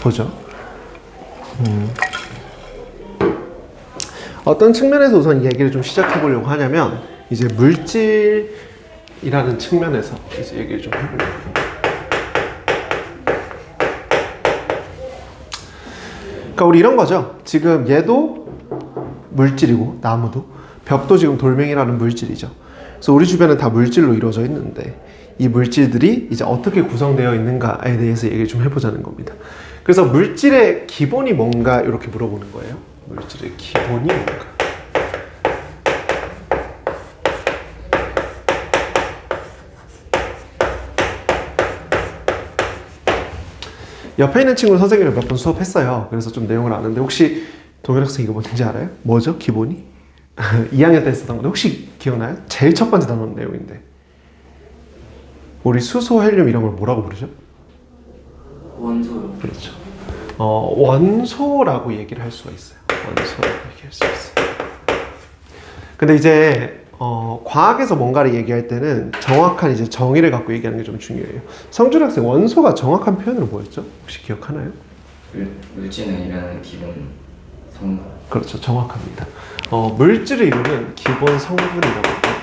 보죠. 어떤 측면에서 우선 이 얘기를 좀 시작해 보려고 하냐면 이제 물질이라는 측면에서 이제 얘기를 좀 해보려고 합니다. 그러니까 우리 이런 거죠. 지금 얘도 물질이고 나무도 벽도 지금 돌멩이라는 물질이죠. 그래서 우리 주변은 다 물질로 이루어져 있는데 이 물질들이 이제 어떻게 구성되어 있는가에 대해서 얘기를 좀 해보자는 겁니다. 그래서 물질의 기본이 뭔가 이렇게 물어보는 거예요. 물질의 기본이 뭔가. 옆에 있는 친구는 선생님이 몇 번 수업했어요. 그래서 좀 내용을 아는데 혹시 동현 학생 이거 뭔지 알아요? 뭐죠? 기본이? 2학년 때 했었던 건데 혹시 기억나요? 제일 첫 번째 단원 내용인데 우리 수소, 헬륨 이런 걸 뭐라고 부르죠? 원소요. 그렇죠. 원소라고 얘기를 할 수가 있어요. 원소라고 얘기할 수 있어요. 근데 이제 과학에서 뭔가를 얘기할 때는 정확한 이제 정의를 갖고 얘기하는 게 좀 중요해요. 성준 학생, 원소가 정확한 표현으로 뭐였죠? 혹시 기억하나요? 물질은 이라는 기본 성분. 그렇죠. 정확합니다. 물질을 이루는 기본 성분이라고 얘기할 거예요.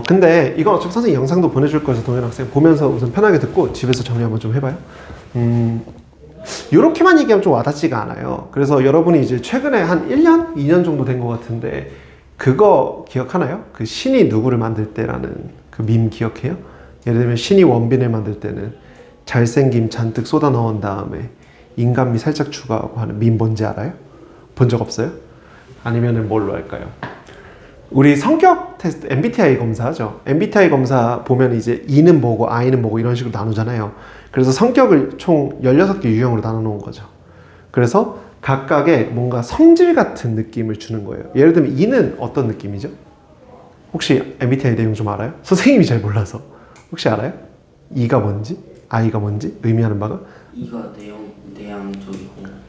근데 이건 어차피 선생님 영상도 보내줄 거여서 동현 학생 보면서 우선 편하게 듣고 집에서 정리 한번 좀 해봐요. 이렇게만 얘기하면 좀 와닿지가 않아요. 그래서 여러분이 이제 최근에 한 1년? 2년 정도 된 것 같은데 그거 기억하나요? 그 신이 누구를 만들 때라는 그 밈 기억해요? 예를 들면 신이 원빈을 만들 때는 잘생김 잔뜩 쏟아 넣은 다음에 인간미 살짝 추가하고 하는 밈 뭔지 알아요? 본 적 없어요? 아니면은 뭘로 할까요? 우리 성격 테스트, MBTI 검사하죠. MBTI 검사 보면 이제 E는 뭐고 I는 뭐고 이런 식으로 나누잖아요. 그래서 성격을 총 16개 유형으로 나눠 놓은 거죠. 그래서 각각의 뭔가 성질 같은 느낌을 주는 거예요. 예를 들면 E는 어떤 느낌이죠? 혹시 MBTI 내용 좀 알아요? 선생님이 잘 몰라서. 혹시 알아요? E가 뭔지? I가 뭔지? 의미하는 바가? E가 내향 쪽이고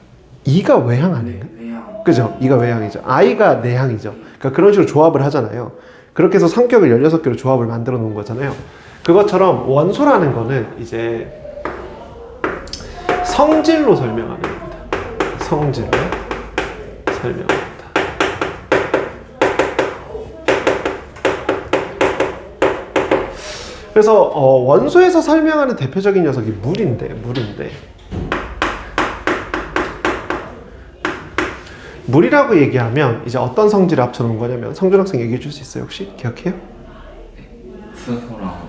E가 외향 아닌가? 외향. 그죠? E가 외향이죠. I가 내향이죠. 그러니까 그런 식으로 조합을 하잖아요. 그렇게 해서 성격을 16개로 조합을 만들어 놓은 거잖아요. 그것처럼 원소라는 거는 이제 성질로 설명하는 겁니다. 성질로 설명합니다. 그래서 원소에서 설명하는 대표적인 녀석이 물인데 물이라고 얘기하면 이제 어떤 성질을 합쳐놓은 거냐면 성준 학생 얘기해 줄 수 있어요? 혹시 기억해요? 수소랑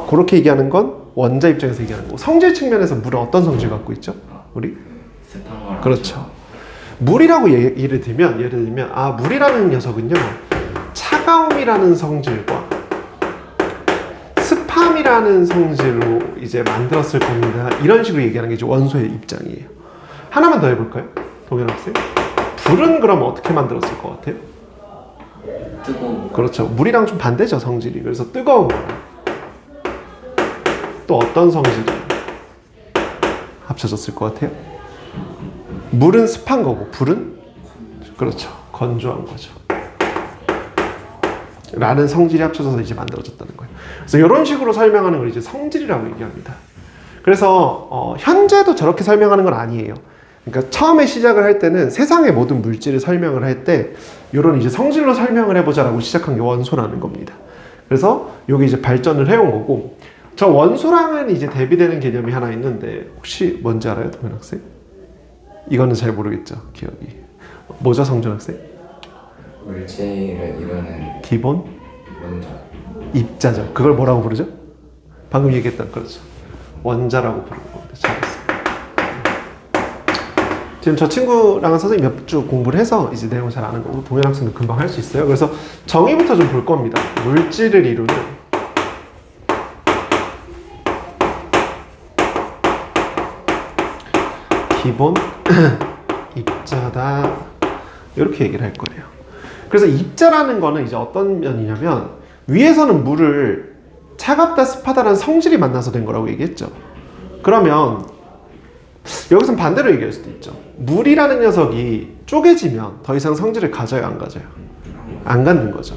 그렇게 얘기하는 건 원자 입장에서 얘기하는 거고 성질 측면에서 물은 어떤 성질 갖고 있죠? 우리? 습한 그렇죠. 물이라고 예를 들면 물이라는 녀석은요 차가움이라는 성질과 습함이라는 성질로 이제 만들었을 겁니다. 이런 식으로 얘기하는 게 이제 원소의 입장이에요. 하나만 더 해볼까요? 동현 학생? 불은 그럼 어떻게 만들었을 것 같아요? 뜨거운. 그렇죠. 물이랑 좀 반대죠, 성질이. 그래서 뜨거운 거랑 또 어떤 성질이 합쳐졌을 것 같아요? 물은 습한 거고 불은 그렇죠. 건조한 거죠. 라는 성질이 합쳐져서 이제 만들어졌다는 거예요. 그래서 이런 식으로 설명하는 걸 이제 성질이라고 얘기합니다. 그래서 현재도 저렇게 설명하는 건 아니에요. 그러니까 처음에 시작을 할 때는 세상의 모든 물질을 설명을 할 때 이런 이제 성질로 설명을 해보자라고 시작한 게 원소라는 겁니다. 그래서 이게 이제 발전을 해온 거고 저 원소랑은 이제 대비되는 개념이 하나 있는데 혹시 뭔지 알아요, 동현 학생? 이거는 잘 모르겠죠, 기억이. 뭐죠, 성준 학생? 물질을 이루는 기본? 원자. 입자죠. 그걸 뭐라고 부르죠? 방금 얘기했던 그렇죠. 원자라고 부르는 겁니다. 잘했어요. 지금 저 친구랑은 선생님 몇 주 공부를 해서 이제 내용을 잘 아는 거고 동현 학생도 금방 할 수 있어요. 그래서 정의부터 좀 볼 겁니다. 물질을 이루는 기본 입자다 이렇게 얘기를 할 거예요. 그래서 입자라는 거는 이제 어떤 면이냐면 위에서는 물을 차갑다 습하다라는 성질이 만나서 된 거라고 얘기했죠. 그러면 여기선 반대로 얘기할 수도 있죠. 물이라는 녀석이 쪼개지면 더 이상 성질을 가져요, 안 가져요? 안 갖는 거죠.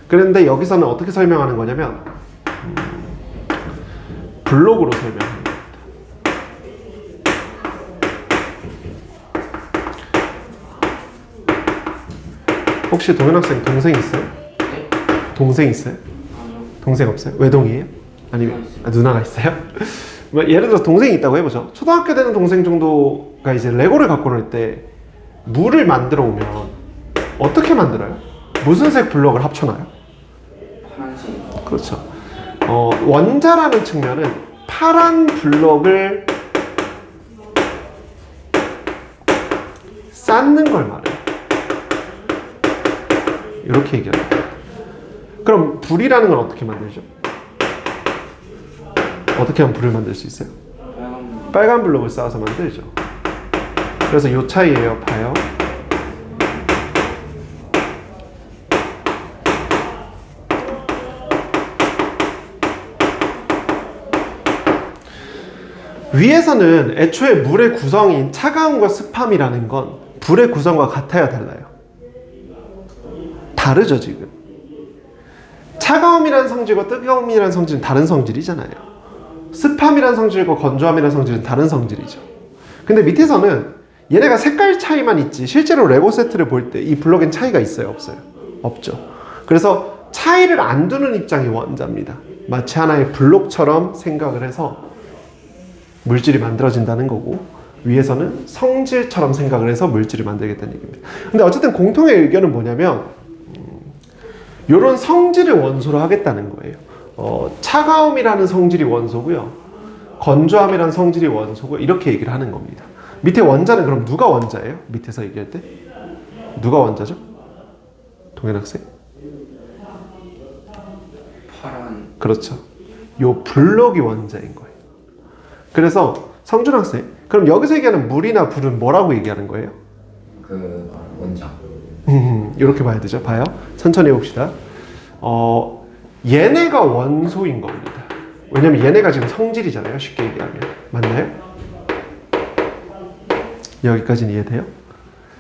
그런데 여기서는 어떻게 설명하는 거냐면 블록으로 설명하는 겁니다. 혹시 동현 학생 동생 있어요? 네? 동생 있어요? 아니요. 동생 없어요? 외동이에요? 아니면 누나가 있어요? 뭐 예를 들어서 동생이 있다고 해보죠. 초등학교 되는 동생 정도가 이제 레고를 갖고 놀 때 물을 만들어 오면 어떻게 만들어요? 무슨 색 블록을 합쳐놔요? 파란색. 그렇죠. 원자라는 측면은 파란 블록을 쌓는 걸 말해요. 이렇게 얘기합니다. 그럼 불이라는 건 어떻게 만들죠? 어떻게 하면 불을 만들 수 있어요? 빨간 블록을 쌓아서 만들죠. 그래서 요 차이예요. 봐요. 위에서는 애초에 물의 구성인 차가움과 습함이라는 건 불의 구성과 같아야 달라요? 다르죠, 지금. 차가움이라는 성질과 뜨거움이라는 성질은 다른 성질이잖아요. 습함이라는 성질과 건조함이라는 성질은 다른 성질이죠. 근데 밑에서는 얘네가 색깔 차이만 있지 실제로 레고 세트를 볼 때 이 블록엔 차이가 있어요, 없어요? 없죠. 그래서 차이를 안 두는 입장이 원자입니다. 마치 하나의 블록처럼 생각을 해서 물질이 만들어진다는 거고, 위에서는 성질처럼 생각을 해서 물질을 만들겠다는 얘기입니다. 근데 어쨌든 공통의 의견은 뭐냐면 이런 성질을 원소로 하겠다는 거예요. 차가움이라는 성질이 원소고요, 건조함이라는 성질이 원소고, 이렇게 얘기를 하는 겁니다. 밑에 원자는 그럼 누가 원자예요? 밑에서 얘기할 때 누가 원자죠? 동현 학생? 파란. 그렇죠. 요 블록이 원자인 거예요. 그래서 성준 학생, 그럼 여기서 얘기하는 물이나 불은 뭐라고 얘기하는 거예요? 그 원자. 이렇게 봐야 되죠. 봐요. 천천히 해봅시다. 얘네가 원소인 겁니다. 왜냐면 얘네가 지금 성질이잖아요. 쉽게 얘기하면. 맞나요? 여기까지는 이해돼요?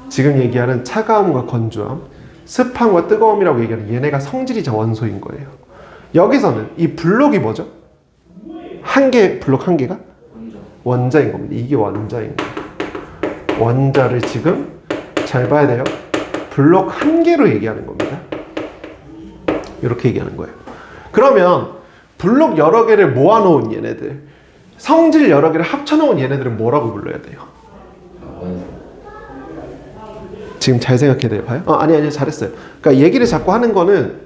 지금 얘기하는 차가움과 건조함, 습함과 뜨거움이라고 얘기하는 얘네가 성질이자 원소인 거예요. 여기서는 이 블록이 뭐죠? 블록 한 개가? 원자. 원자인 겁니다. 이게 원자인 거예요. 원자를 지금 잘 봐야 돼요. 블록 한 개로 얘기하는 겁니다. 이렇게 얘기하는 거예요. 그러면 블록 여러 개를 모아놓은 얘네들, 성질 여러 개를 합쳐놓은 얘네들은 뭐라고 불러야 돼요? 원소. 지금 잘 생각해야 돼요. 봐요. 아니 잘했어요. 그러니까 얘기를 자꾸 하는 거는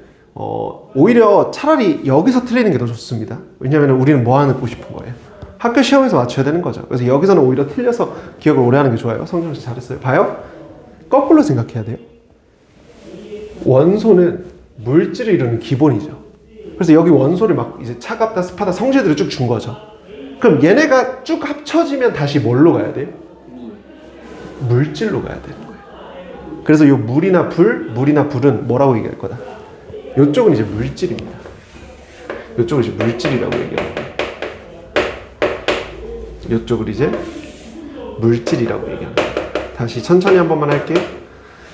오히려 차라리 여기서 틀리는 게 더 좋습니다. 왜냐하면 우리는 뭐 하고 싶은 거예요? 학교 시험에서 맞춰야 되는 거죠. 그래서 여기서는 오히려 틀려서 기억을 오래 하는 게 좋아요. 성경 씨 잘했어요. 봐요. 거꾸로 생각해야 돼요. 원소는 물질을 이루는 기본이죠. 그래서 여기 원소를 막 이제 차갑다, 습하다 성질들을 쭉 준 거죠. 그럼 얘네가 쭉 합쳐지면 다시 뭘로 가야 돼요? 물질로 가야 되는 거예요. 그래서 이 물이나 불은 뭐라고 얘기할 거다? 이쪽은 이제 물질입니다. 이쪽은 이제 물질이라고 얘기합니다. 이쪽을 이제 물질이라고 얘기합니다. 다시 천천히 한 번만 할게요.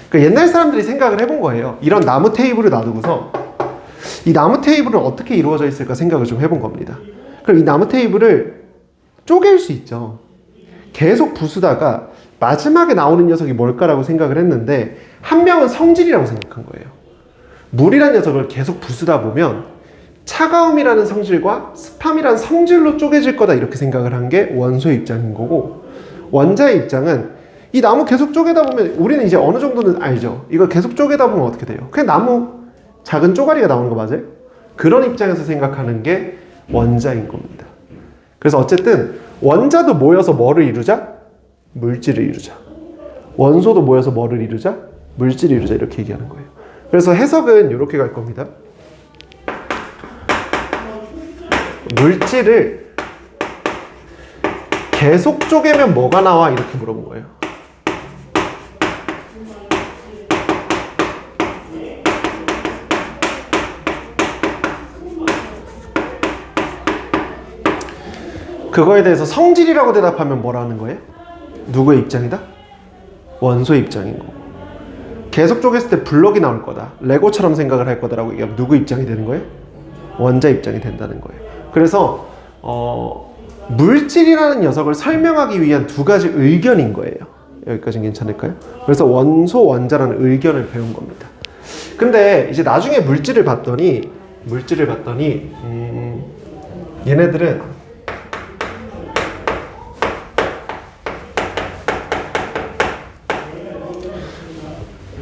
그러니까 옛날 사람들이 생각을 해본 거예요. 이런 나무 테이블을 놔두고서 이 나무 테이블은 어떻게 이루어져 있을까 생각을 좀 해본 겁니다. 그럼 이 나무 테이블을 쪼갤 수 있죠. 계속 부수다가 마지막에 나오는 녀석이 뭘까라고 생각을 했는데 한 명은 성질이라고 생각한 거예요. 물이라는 녀석을 계속 부수다 보면 차가움이라는 성질과 습함이라는 성질로 쪼개질 거다 이렇게 생각을 한 게 원소의 입장인 거고, 원자의 입장은 이 나무 계속 쪼개다 보면 우리는 이제 어느 정도는 알죠. 이걸 계속 쪼개다 보면 어떻게 돼요? 그냥 나무 작은 쪼가리가 나오는 거 맞아요? 그런 입장에서 생각하는 게 원자인 겁니다. 그래서 어쨌든 원자도 모여서 뭐를 이루자? 물질을 이루자. 원소도 모여서 뭐를 이루자? 물질을 이루자. 이렇게 얘기하는 거예요. 그래서 해석은 이렇게 갈 겁니다. 물질을 계속 쪼개면 뭐가 나와? 이렇게 물어본 거예요. 그거에 대해서 성질이라고 대답하면 뭐라는 거예요? 누구의 입장이다? 원소의 입장인 거고. 계속 쪼갰을 때 블럭이 나올 거다. 레고처럼 생각을 할 거다라고 얘기하면 누구 입장이 되는 거예요? 원자 입장이 된다는 거예요. 그래서 물질이라는 녀석을 설명하기 위한 두 가지 의견인 거예요. 여기까지는 괜찮을까요? 그래서 원소, 원자라는 의견을 배운 겁니다. 근데 이제 나중에 물질을 봤더니 얘네들은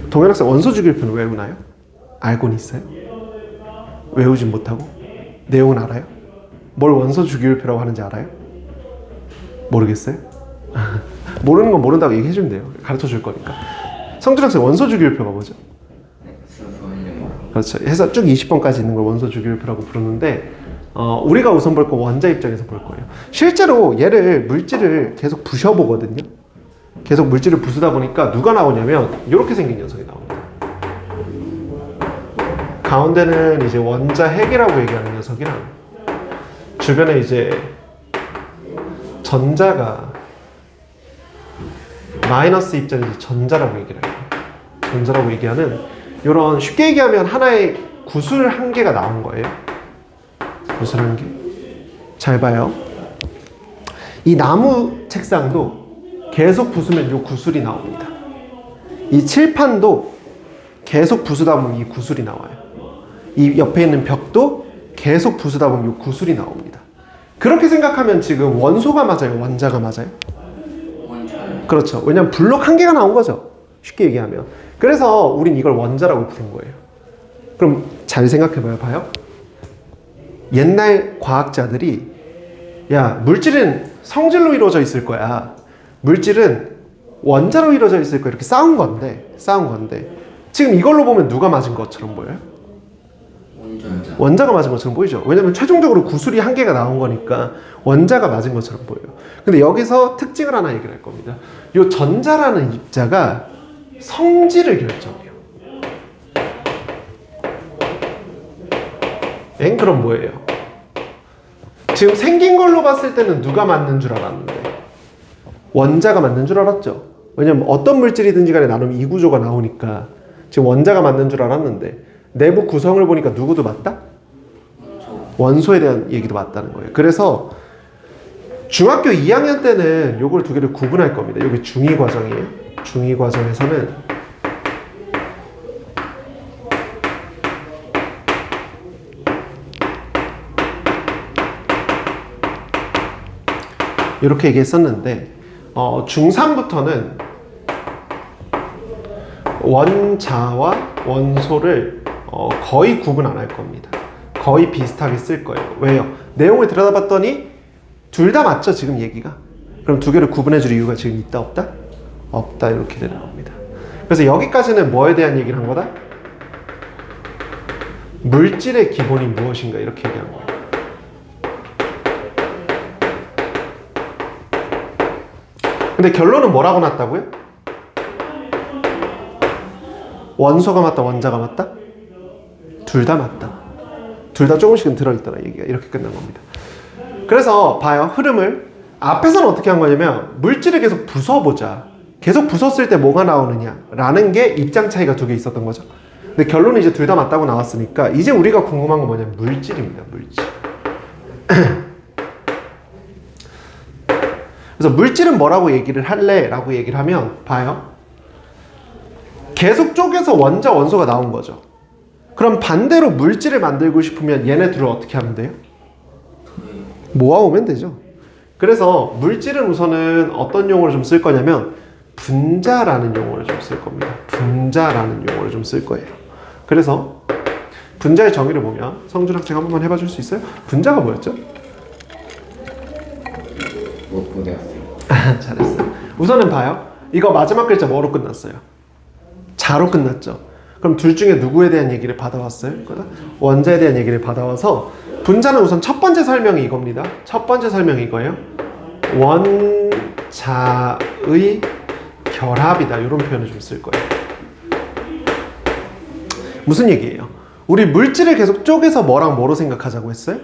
동현학생 원소 주기율표는 외우나요? 알고는 있어요? 외우진 못하고? 내용은 알아요? 뭘 원소 주기율표라고 하는지 알아요? 모르겠어요? 모르는 건 모른다고 얘기해주면 돼요. 가르쳐 줄 거니까. 성준학생 원소 주기율표가 뭐죠? 순수 헬륨. 그렇죠. 해서 쭉 20번까지 있는 걸 원소 주기율표라고 부르는데 우리가 우선 볼 거 원자 입장에서 볼 거예요. 실제로 물질을 계속 부셔보거든요. 계속 물질을 부수다 보니까 누가 나오냐면 이렇게 생긴 녀석이 나옵니다. 가운데는 이제 원자 핵이라고 얘기하는 녀석이랑 주변에 이제 전자가 마이너스 입장이지 전자라고 얘기를 해요. 전자라고 얘기하는 이런 쉽게 얘기하면 하나의 구슬 한 개가 나온 거예요. 구슬 한 개. 잘 봐요. 이 나무 책상도 계속 부수면 이 구슬이 나옵니다. 이 칠판도 계속 부수다 보면 이 구슬이 나와요. 이 옆에 있는 벽도 계속 부수다 보면 이 구슬이 나옵니다. 그렇게 생각하면 지금 원소가 맞아요? 원자가 맞아요? 원자요. 그렇죠. 왜냐면 블록 한 개가 나온 거죠. 쉽게 얘기하면. 그래서 우린 이걸 원자라고 부른 거예요. 그럼 잘 생각해봐요. 봐요. 옛날 과학자들이 야, 물질은 성질로 이루어져 있을 거야. 물질은 원자로 이루어져 있을 거야. 이렇게 싸운 건데 지금 이걸로 보면 누가 맞은 것처럼 보여요? 원자가 맞은 것처럼 보이죠. 왜냐면 최종적으로 구슬이 한 개가 나온 거니까 원자가 맞은 것처럼 보여요. 근데 여기서 특징을 하나 얘기를 할 겁니다. 이 전자라는 입자가 성질을 결정해요. 그럼 뭐예요? 지금 생긴 걸로 봤을 때는 누가 맞는 줄 알았는데 원자가 맞는 줄 알았죠. 왜냐면 어떤 물질이든지 간에 나름 이 구조가 나오니까 지금 원자가 맞는 줄 알았는데 내부 구성을 보니까 누구도 맞다? 원소에 대한 얘기도 맞다는 거예요. 그래서 중학교 2학년 때는 요걸 두 개를 구분할 겁니다. 여기 중2 과정이에요. 중2 과정에서는 이렇게 얘기했었는데 중3부터는 원자와 원소를 거의 구분 안 할 겁니다. 거의 비슷하게 쓸 거예요. 왜요? 내용을 들여다봤더니 둘 다 맞죠, 지금 얘기가? 그럼 두 개를 구분해줄 이유가 지금 있다, 없다? 없다, 이렇게 되는 겁니다. 그래서 여기까지는 뭐에 대한 얘기를 한 거다? 물질의 기본이 무엇인가, 이렇게 얘기한 거예요. 근데 결론은 뭐라고 났다고요? 원소가 맞다, 원자가 맞다? 둘 다 맞다. 둘 다 조금씩은 들어있더라, 얘기가. 이렇게 끝난 겁니다. 그래서 봐요, 흐름을. 앞에서는 어떻게 한 거냐면 물질을 계속 부숴보자. 계속 부쉈을 때 뭐가 나오느냐 라는 게 입장 차이가 두 개 있었던 거죠. 근데 결론은 이제 둘 다 맞다고 나왔으니까 이제 우리가 궁금한 건 뭐냐면 물질입니다. 물질. 그래서 물질은 뭐라고 얘기를 할래? 라고 얘기를 하면 봐요. 계속 쪼개서 원자, 원소가 나온 거죠. 그럼 반대로 물질을 만들고 싶으면 얘네 둘을 어떻게 하면 돼요? 모아오면 되죠. 그래서 물질은 우선은 어떤 용어를 좀 쓸 거냐면 분자라는 용어를 좀 쓸 겁니다. 분자라는 용어를 좀 쓸 거예요. 그래서 분자의 정의를 보면 성준 학생 한 번만 해봐 줄 수 있어요? 분자가 뭐였죠? 못 배웠어요. 잘했어요. 우선은 봐요. 이거 마지막 글자 뭐로 끝났어요? 자로 끝났죠. 그럼 둘 중에 누구에 대한 얘기를 받아왔어요? 원자에 대한 얘기를 받아와서 분자는 우선 첫 번째 설명이 이겁니다. 첫 번째 설명이 이거예요. 원자의 결합이다. 이런 표현을 좀 쓸 거예요. 무슨 얘기예요? 우리 물질을 계속 쪼개서 뭐랑 뭐로 생각하자고 했어요?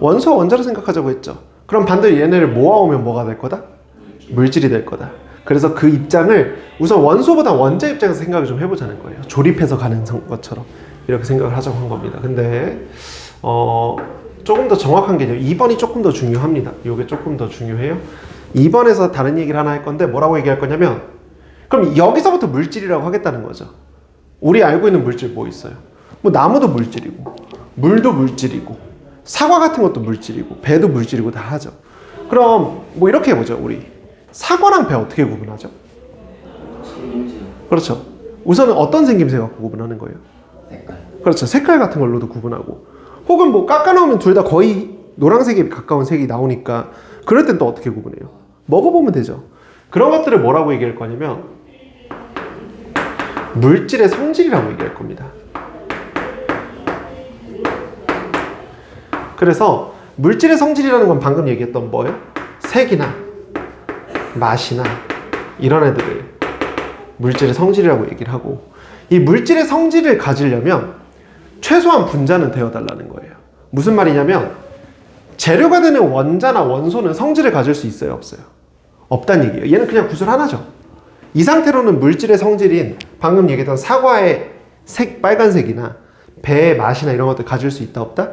원소와 원자로 생각하자고 했죠. 그럼 반대로 얘네를 모아오면 뭐가 될 거다? 물질이 될 거다. 그래서 그 입장을 우선 원소보다 원자 입장에서 생각을 좀 해보자는 거예요. 조립해서 가는 것처럼 이렇게 생각을 하자고 한 겁니다. 근데 조금 더 정확한 개념 2번이 조금 더 중요합니다. 이게 조금 더 중요해요. 2번에서 다른 얘기를 하나 할 건데 뭐라고 얘기할 거냐면 그럼 여기서부터 물질이라고 하겠다는 거죠. 우리 알고 있는 물질 뭐 있어요? 뭐 나무도 물질이고 물도 물질이고 사과 같은 것도 물질이고 배도 물질이고 다 하죠. 그럼 뭐 이렇게 해보죠. 우리 사과랑 배 어떻게 구분하죠? 생김새, 그렇죠. 우선은 어떤 생김새 갖고 구분하는 거예요? 색깔. 그렇죠. 색깔 같은 걸로도 구분하고 혹은 뭐 깎아놓으면 둘 다 거의 노란색에 가까운 색이 나오니까 그럴 땐 또 어떻게 구분해요? 먹어보면 되죠. 그런 것들을 뭐라고 얘기할 거냐면 물질의 성질이라고 얘기할 겁니다. 그래서 물질의 성질이라는 건 방금 얘기했던 뭐예요? 색이나 맛이나 이런 애들을 물질의 성질이라고 얘기를 하고 이 물질의 성질을 가지려면 최소한 분자는 되어달라는 거예요. 무슨 말이냐면 재료가 되는 원자나 원소는 성질을 가질 수 있어요? 없어요? 없다는 얘기예요. 얘는 그냥 구슬 하나죠. 이 상태로는 물질의 성질인 방금 얘기했던 사과의 색, 빨간색이나 배의 맛이나 이런 것들 가질 수 있다 없다?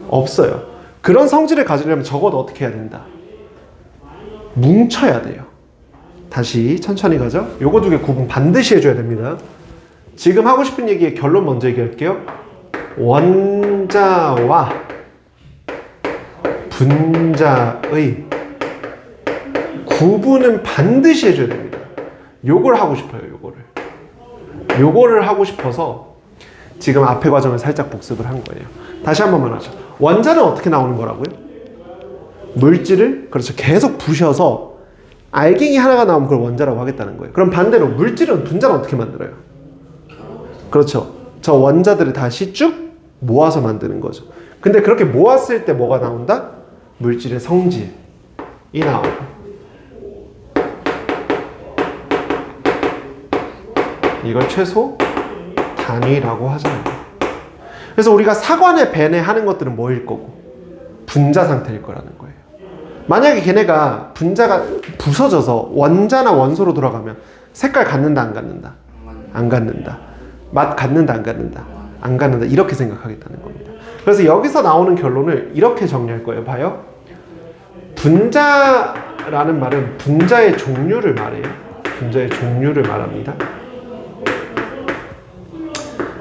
없어요. 그런 성질을 가지려면 적어도 어떻게 해야 된다? 뭉쳐야 돼요. 다시 천천히 가죠. 요거 두 개 구분 반드시 해줘야 됩니다. 지금 하고 싶은 얘기의 결론 먼저 얘기할게요. 원자와 분자의 구분은 반드시 해줘야 됩니다. 요걸 하고 싶어요. 요거를 하고 싶어서 지금 앞의 과정을 살짝 복습을 한 거예요. 다시 한 번만 하죠. 원자는 어떻게 나오는 거라고요? 물질을 그렇죠. 계속 부셔서 알갱이 하나가 나오면 그걸 원자라고 하겠다는 거예요. 그럼 반대로 물질은 분자는 어떻게 만들어요? 그렇죠. 저 원자들을 다시 쭉 모아서 만드는 거죠. 근데 그렇게 모았을 때 뭐가 나온다? 물질의 성질이 나오고 이걸 최소 단위라고 하잖아요. 그래서 우리가 사과네 배네 하는 것들은 뭐일 거고? 분자 상태일 거라는 거예요. 만약에 걔네가 분자가 부서져서 원자나 원소로 돌아가면 색깔 갖는다 안 갖는다? 안 갖는다. 맛 갖는다 안 갖는다? 안 갖는다. 이렇게 생각하겠다는 겁니다. 그래서 여기서 나오는 결론을 이렇게 정리할 거예요. 봐요. 분자라는 말은 분자의 종류를 말해요. 분자의 종류를 말합니다.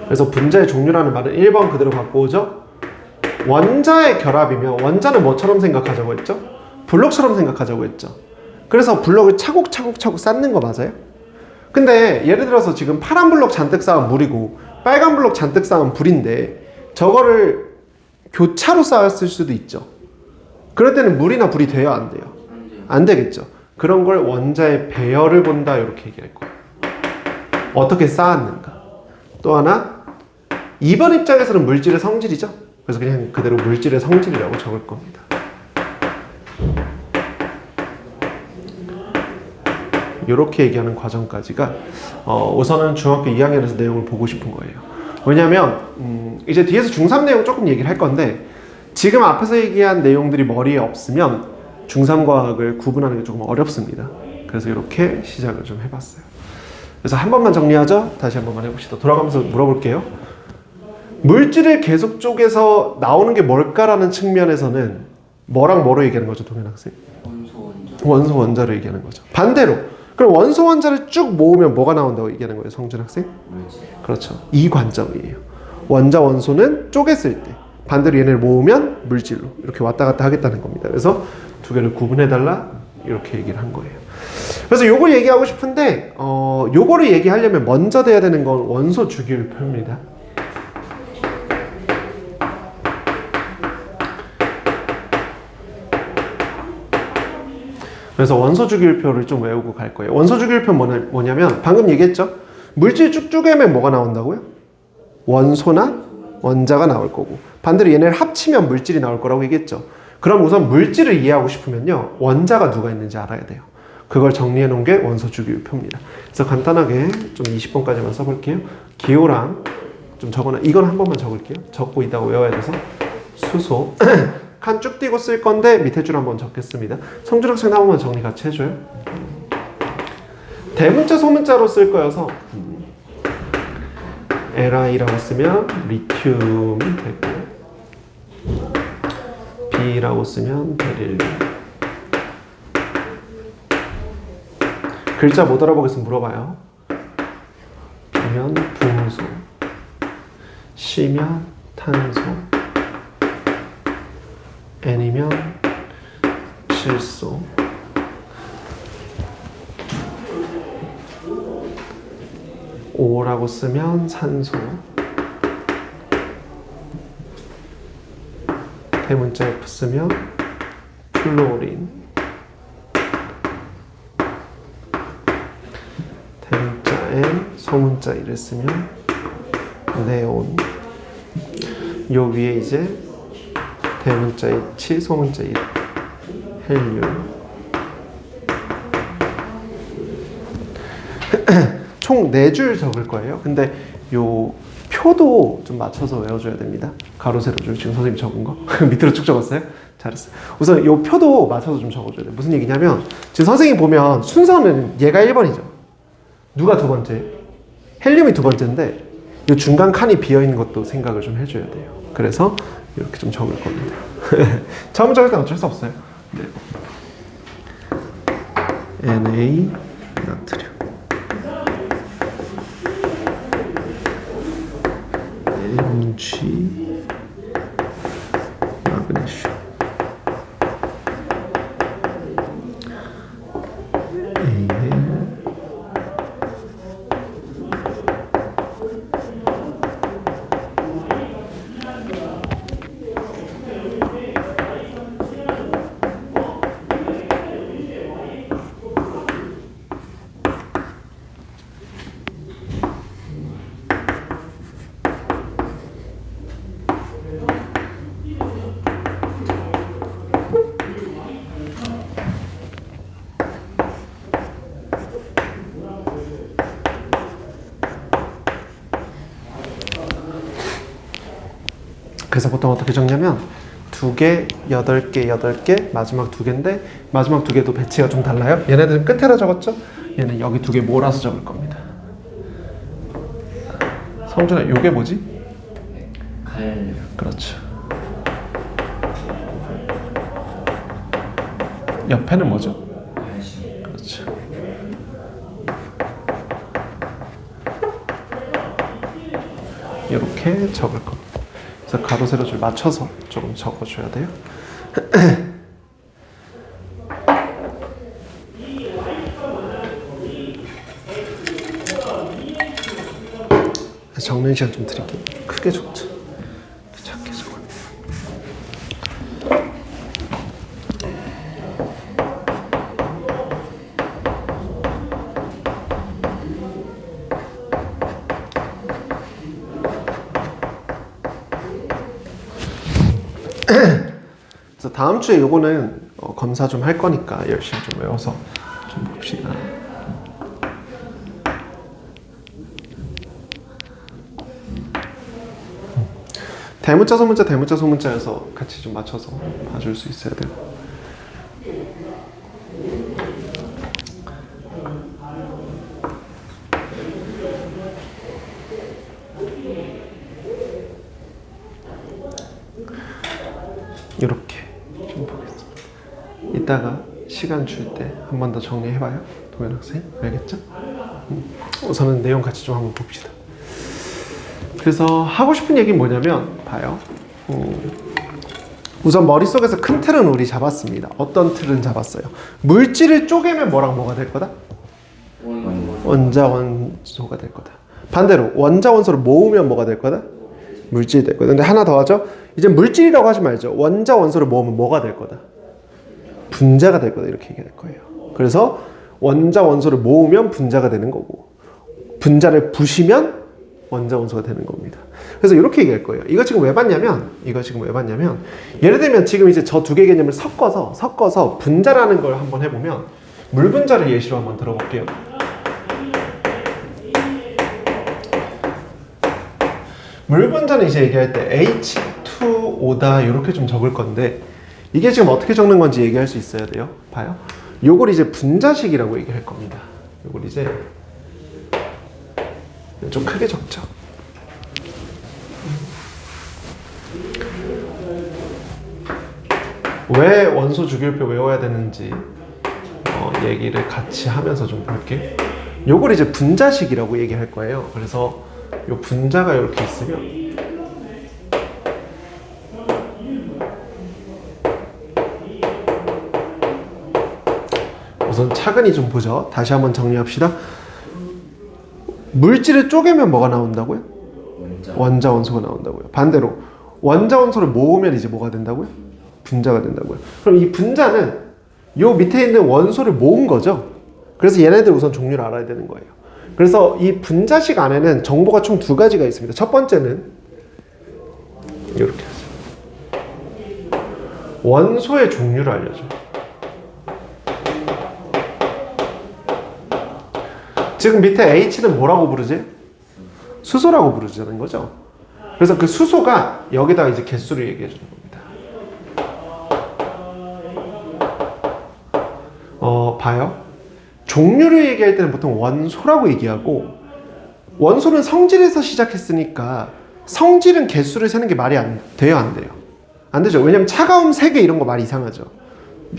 그래서 분자의 종류라는 말은 1번 그대로 갖고 오죠. 원자의 결합이면 원자는 뭐처럼 생각하자고 했죠? 블록처럼 생각하자고 했죠. 그래서 블록을 차곡차곡 쌓는 거 맞아요? 근데 예를 들어서 지금 파란 블록 잔뜩 쌓은 물이고 빨간 블록 잔뜩 쌓은 불인데 저거를 교차로 쌓았을 수도 있죠. 그럴 때는 물이나 불이 돼요? 안 돼요? 안 되겠죠. 그런 걸 원자의 배열을 본다 이렇게 얘기할 거예요. 어떻게 쌓았는가. 또 하나 2번 입장에서는 물질의 성질이죠. 그래서 그냥 그대로 물질의 성질이라고 적을 겁니다. 이렇게 얘기하는 과정까지가 우선은 중학교 2학년에서 내용을 보고 싶은 거예요. 왜냐면 이제 뒤에서 중3 내용 조금 얘기를 할 건데 지금 앞에서 얘기한 내용들이 머리에 없으면 중3 과학을 구분하는 게 조금 어렵습니다. 그래서 이렇게 시작을 좀 해봤어요. 그래서 한 번만 정리하죠. 다시 한 번만 해봅시다. 돌아가면서 물어볼게요. 물질을 계속 쪼개서 나오는 게 뭘까라는 측면에서는 뭐랑 뭐로 얘기하는 거죠, 동현 학생? 원소 원자를 얘기하는 거죠. 반대로 그럼 원소 원자를 쭉 모으면 뭐가 나온다고 얘기하는 거예요, 성준 학생? 물질. 그렇죠. 이 관점이에요. 원자 원소는 쪼갰을 때 반대로 얘네를 모으면 물질로 이렇게 왔다 갔다 하겠다는 겁니다. 그래서 두 개를 구분해달라 이렇게 얘기를 한 거예요. 그래서 요걸 얘기하고 싶은데 요거를 얘기하려면 먼저 돼야 되는 건 원소 주기율표입니다. 그래서 원소 주기율표를 좀 외우고 갈 거예요. 원소 주기율표는 뭐냐면 방금 얘기했죠. 물질 쭉 쪼개면 뭐가 나온다고요? 원소나 원자가 나올 거고 반대로 얘네를 합치면 물질이 나올 거라고 얘기했죠. 그럼 우선 물질을 이해하고 싶으면요. 원자가 누가 있는지 알아야 돼요. 그걸 정리해 놓은 게 원소 주기율표입니다. 그래서 간단하게 좀 20번까지만 써볼게요. 기호랑 좀 적어놔. 이건 한 번만 적을게요. 적고 있다가 외워야 돼서 수소 칸 쭉 띄고 쓸 건데 밑에 줄 한번 적겠습니다. 성준 학생 나오면 정리 같이 해줘요. 대문자 소문자로 쓸 거여서 Li라고 쓰면 리튬이 되고 B라고 쓰면 베릴륨. 글자 못 알아보겠으면 물어봐요. B면 붕소, C면 탄소, N이면 질소, O라고 쓰면 산소, 대문자 F 쓰면 플로린, 대문자 N, 소문자 1을 쓰면 네온. 요 위에 이제 대문자 H, 소문자 1, 헬륨. 총 4줄 적을 거예요. 근데 요 표도 좀 맞춰서 외워줘야 됩니다. 가로, 세로 줄 지금 선생님이 적은 거 밑으로 쭉 적었어요? 잘했어요. 우선 요 표도 맞춰서 좀 적어줘야 돼요. 무슨 얘기냐면 지금 선생님 보면 순서는 얘가 1번이죠. 누가 두 번째? 헬륨이 두 번째인데 요 중간 칸이 비어있는 것도 생각을 좀 해줘야 돼요. 그래서 이렇게 좀 적을 겁니다. 처음 적을 땐 어쩔 수 없어요. 네. Na 나트륨, Mg 마그네슘, Al 그래서 보통 어떻게 적냐면 2개, 8개, 8개, 마지막 2개인데 마지막 2개도 배치가 좀 달라요. 얘네들은 끝에다 적었죠? 얘는 여기 2개 몰아서 적을 겁니다. 성준아, 요게 뭐지? 칼. 그렇죠. 옆에는 뭐죠? 칼슘. 그렇죠. 이렇게 적을 겁니다. 그래서 가로, 세로 줄 맞춰서 조금 적어줘야 돼요. 적는 시간 좀 드릴게요. 크게 적죠. 작게 적어. 그래서 다음 주에 요거는 검사 좀 할 거니까 열심히 좀 외워서 좀 봅시다. 대문자, 소문자, 대문자, 소문자여서 같이 좀 맞춰서 봐줄 수 있어야 돼요. 이렇게 좀 보겠습니다. 이따가 시간 줄 때 한 번 더 정리해봐요. 동현 학생, 알겠죠? 우선은 내용 같이 좀 한번 봅시다. 그래서 하고 싶은 얘기는 뭐냐면 봐요. 우선 머릿속에서 큰 틀은 우리 잡았습니다. 어떤 틀은 잡았어요? 물질을 쪼개면 뭐랑 뭐가 될 거다? 원자 원소가 될 거다. 반대로 원자 원소를 모으면 뭐가 될 거다? 물질이 될 거다. 근데 하나 더 하죠. 이제 물질이라고 하지 말죠. 원자 원소를 모으면 뭐가 될 거다? 분자가 될 거다. 이렇게 얘기할 거예요. 그래서 원자 원소를 모으면 분자가 되는 거고 분자를 부시면 원자 원소가 되는 겁니다. 그래서 이렇게 얘기할 거예요. 이거 지금 왜 봤냐면 예를 들면 지금 이제 저 두 개 개념을 섞어서 분자라는 걸 한번 해보면 물 분자를 예시로 한번 들어볼게요. 물 분자는 이제 얘기할 때 H2O다 이렇게 좀 적을 건데 이게 지금 어떻게 적는 건지 얘기할 수 있어야 돼요. 봐요. 요걸 이제 분자식이라고 얘기할 겁니다. 요걸 이제 좀 크게 적죠. 왜 원소 주기율표 외워야 되는지 얘기를 같이 하면서 좀 볼게. 요걸 이제 분자식이라고 얘기할 거예요. 그래서 요 분자가 이렇게 있으면 우선 차근히 좀 보죠. 다시 한번 정리합시다. 물질을 쪼개면 뭐가 나온다고요? 원자 원소가 나온다고요. 반대로 원자 원소를 모으면 이제 뭐가 된다고요? 분자가 된다고요. 그럼 이 분자는 요 밑에 있는 원소를 모은 거죠. 그래서 얘네들 우선 종류를 알아야 되는 거예요. 그래서 이 분자식 안에는 정보가 총 두 가지가 있습니다. 첫 번째는 이렇게 하죠. 원소의 종류를 알려줘요. 지금 밑에 H는 뭐라고 부르지? 수소라고 부르자는 거죠. 그래서 그 수소가 여기다가 이제 개수를 얘기해 주는 겁니다. 봐요. 종류를 얘기할 때는 보통 원소라고 얘기하고, 원소는 성질에서 시작했으니까 성질은 개수를 세는 게 말이 안 돼요, 안 돼요? 안 되죠. 왜냐면 차가움 3개 이런 거 말이 이상하죠.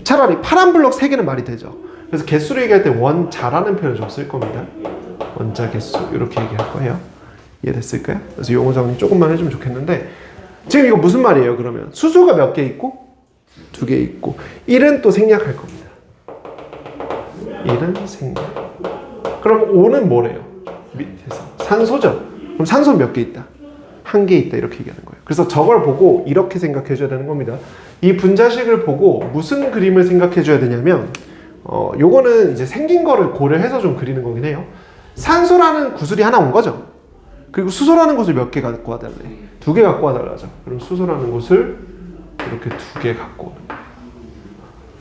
차라리 파란 블럭 3개는 말이 되죠. 그래서 개수를 얘기할 때 원자라는 표현을 좀 쓸 겁니다. 원자 개수 이렇게 얘기할 거예요. 이해됐을까요? 그래서 용어 정리 조금만 해주면 좋겠는데, 지금 이거 무슨 말이에요? 그러면 수소가 몇 개 있고 2개 있고 1은 또 생략할 겁니다. 1은 생략. 그럼 5는 뭐래요? 밑에서 산소죠. 그럼 산소는 몇 개 있다? 1개 있다. 이렇게 얘기하는 거예요. 그래서 저걸 보고 이렇게 생각해 줘야 되는 겁니다. 이 분자식을 보고 무슨 그림을 생각해 줘야 되냐면, 요거는 이제 생긴 거를 고려해서 좀 그리는 거긴 해요. 산소라는 구슬이 하나 온 거죠. 그리고 수소라는 구슬 몇 개 갖고 와달래? 2개 갖고 와달라죠. 그럼 수소라는 구슬 이렇게 2개 갖고 오는 거예요.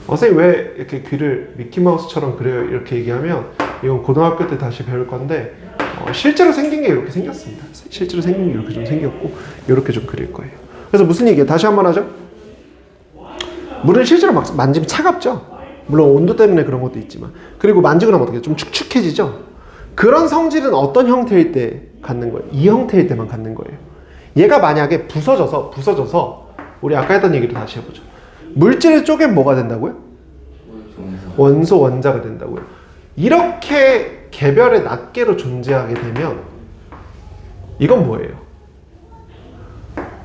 선생님 왜 이렇게 귀를 미키마우스처럼 그려요? 이렇게 얘기하면 이건 고등학교 때 다시 배울 건데, 실제로 생긴 게 이렇게 생겼습니다. 실제로 생긴 게 이렇게 좀 생겼고 이렇게 좀 그릴 거예요. 그래서 무슨 얘기예요? 다시 한번 하죠. 물은 실제로 막 만지면 차갑죠. 물론 온도 때문에 그런 것도 있지만, 그리고 만지고 나면 어떻게 좀 축축해지죠. 그런 성질은 어떤 형태일 때 갖는 거예요? 이 형태일 때만 갖는 거예요. 얘가 만약에 부서져서 우리 아까 했던 얘기를 다시 해보죠. 물질을 쪼개면 뭐가 된다고요? 원소 원자가 된다고요. 이렇게 개별의 낱개로 존재하게 되면 이건 뭐예요?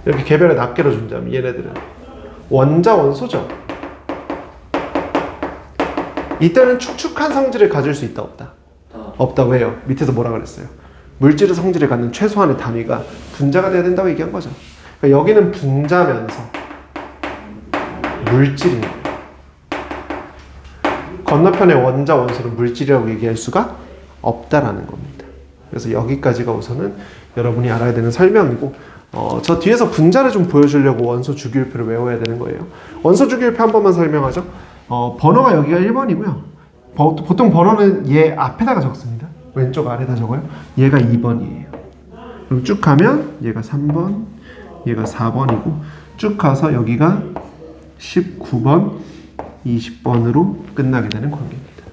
이렇게 개별의 낱개로 존재하면 얘네들은 원자 원소죠. 이때는 축축한 성질을 가질 수 있다 없다? 없다고 해요. 밑에서 뭐라 그랬어요? 물질의 성질을 갖는 최소한의 단위가 분자가 돼야 된다고 얘기한 거죠. 그러니까 여기는 분자면서 물질이에요. 건너편의 원자 원소는 물질이라고 얘기할 수가 없다라는 겁니다. 그래서 여기까지가 우선은 여러분이 알아야 되는 설명이고, 저 뒤에서 분자를 좀 보여주려고 원소 주기율표를 외워야 되는 거예요. 원소 주기율표 한 번만 설명하죠. 번호가 여기가 1번이고요. 보통 번호는 얘 앞에다가 적습니다. 왼쪽 아래다 적어요. 얘가 2번이에요. 그럼 쭉 가면 얘가 3번, 얘가 4번이고 쭉 가서 여기가 19번, 20번으로 끝나게 되는 관계입니다.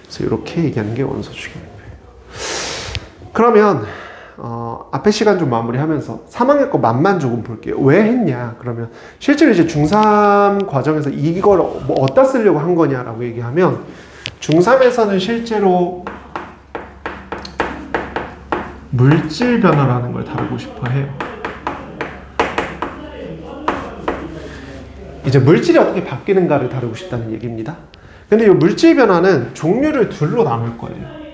그래서 이렇게 얘기하는 게 원소 주기율표예요. 그러면 앞에 시간 좀 마무리하면서 3학년 거 맛만 조금 볼게요. 왜 했냐? 그러면 실제로 이제 중3 과정에서 이걸 뭐 어디다 쓰려고 한 거냐라고 얘기하면, 중3에서는 실제로 물질 변화라는 걸 다루고 싶어 해요. 이제 물질이 어떻게 바뀌는가를 다루고 싶다는 얘기입니다. 근데 이 물질 변화는 종류를 둘로 나눌 거예요.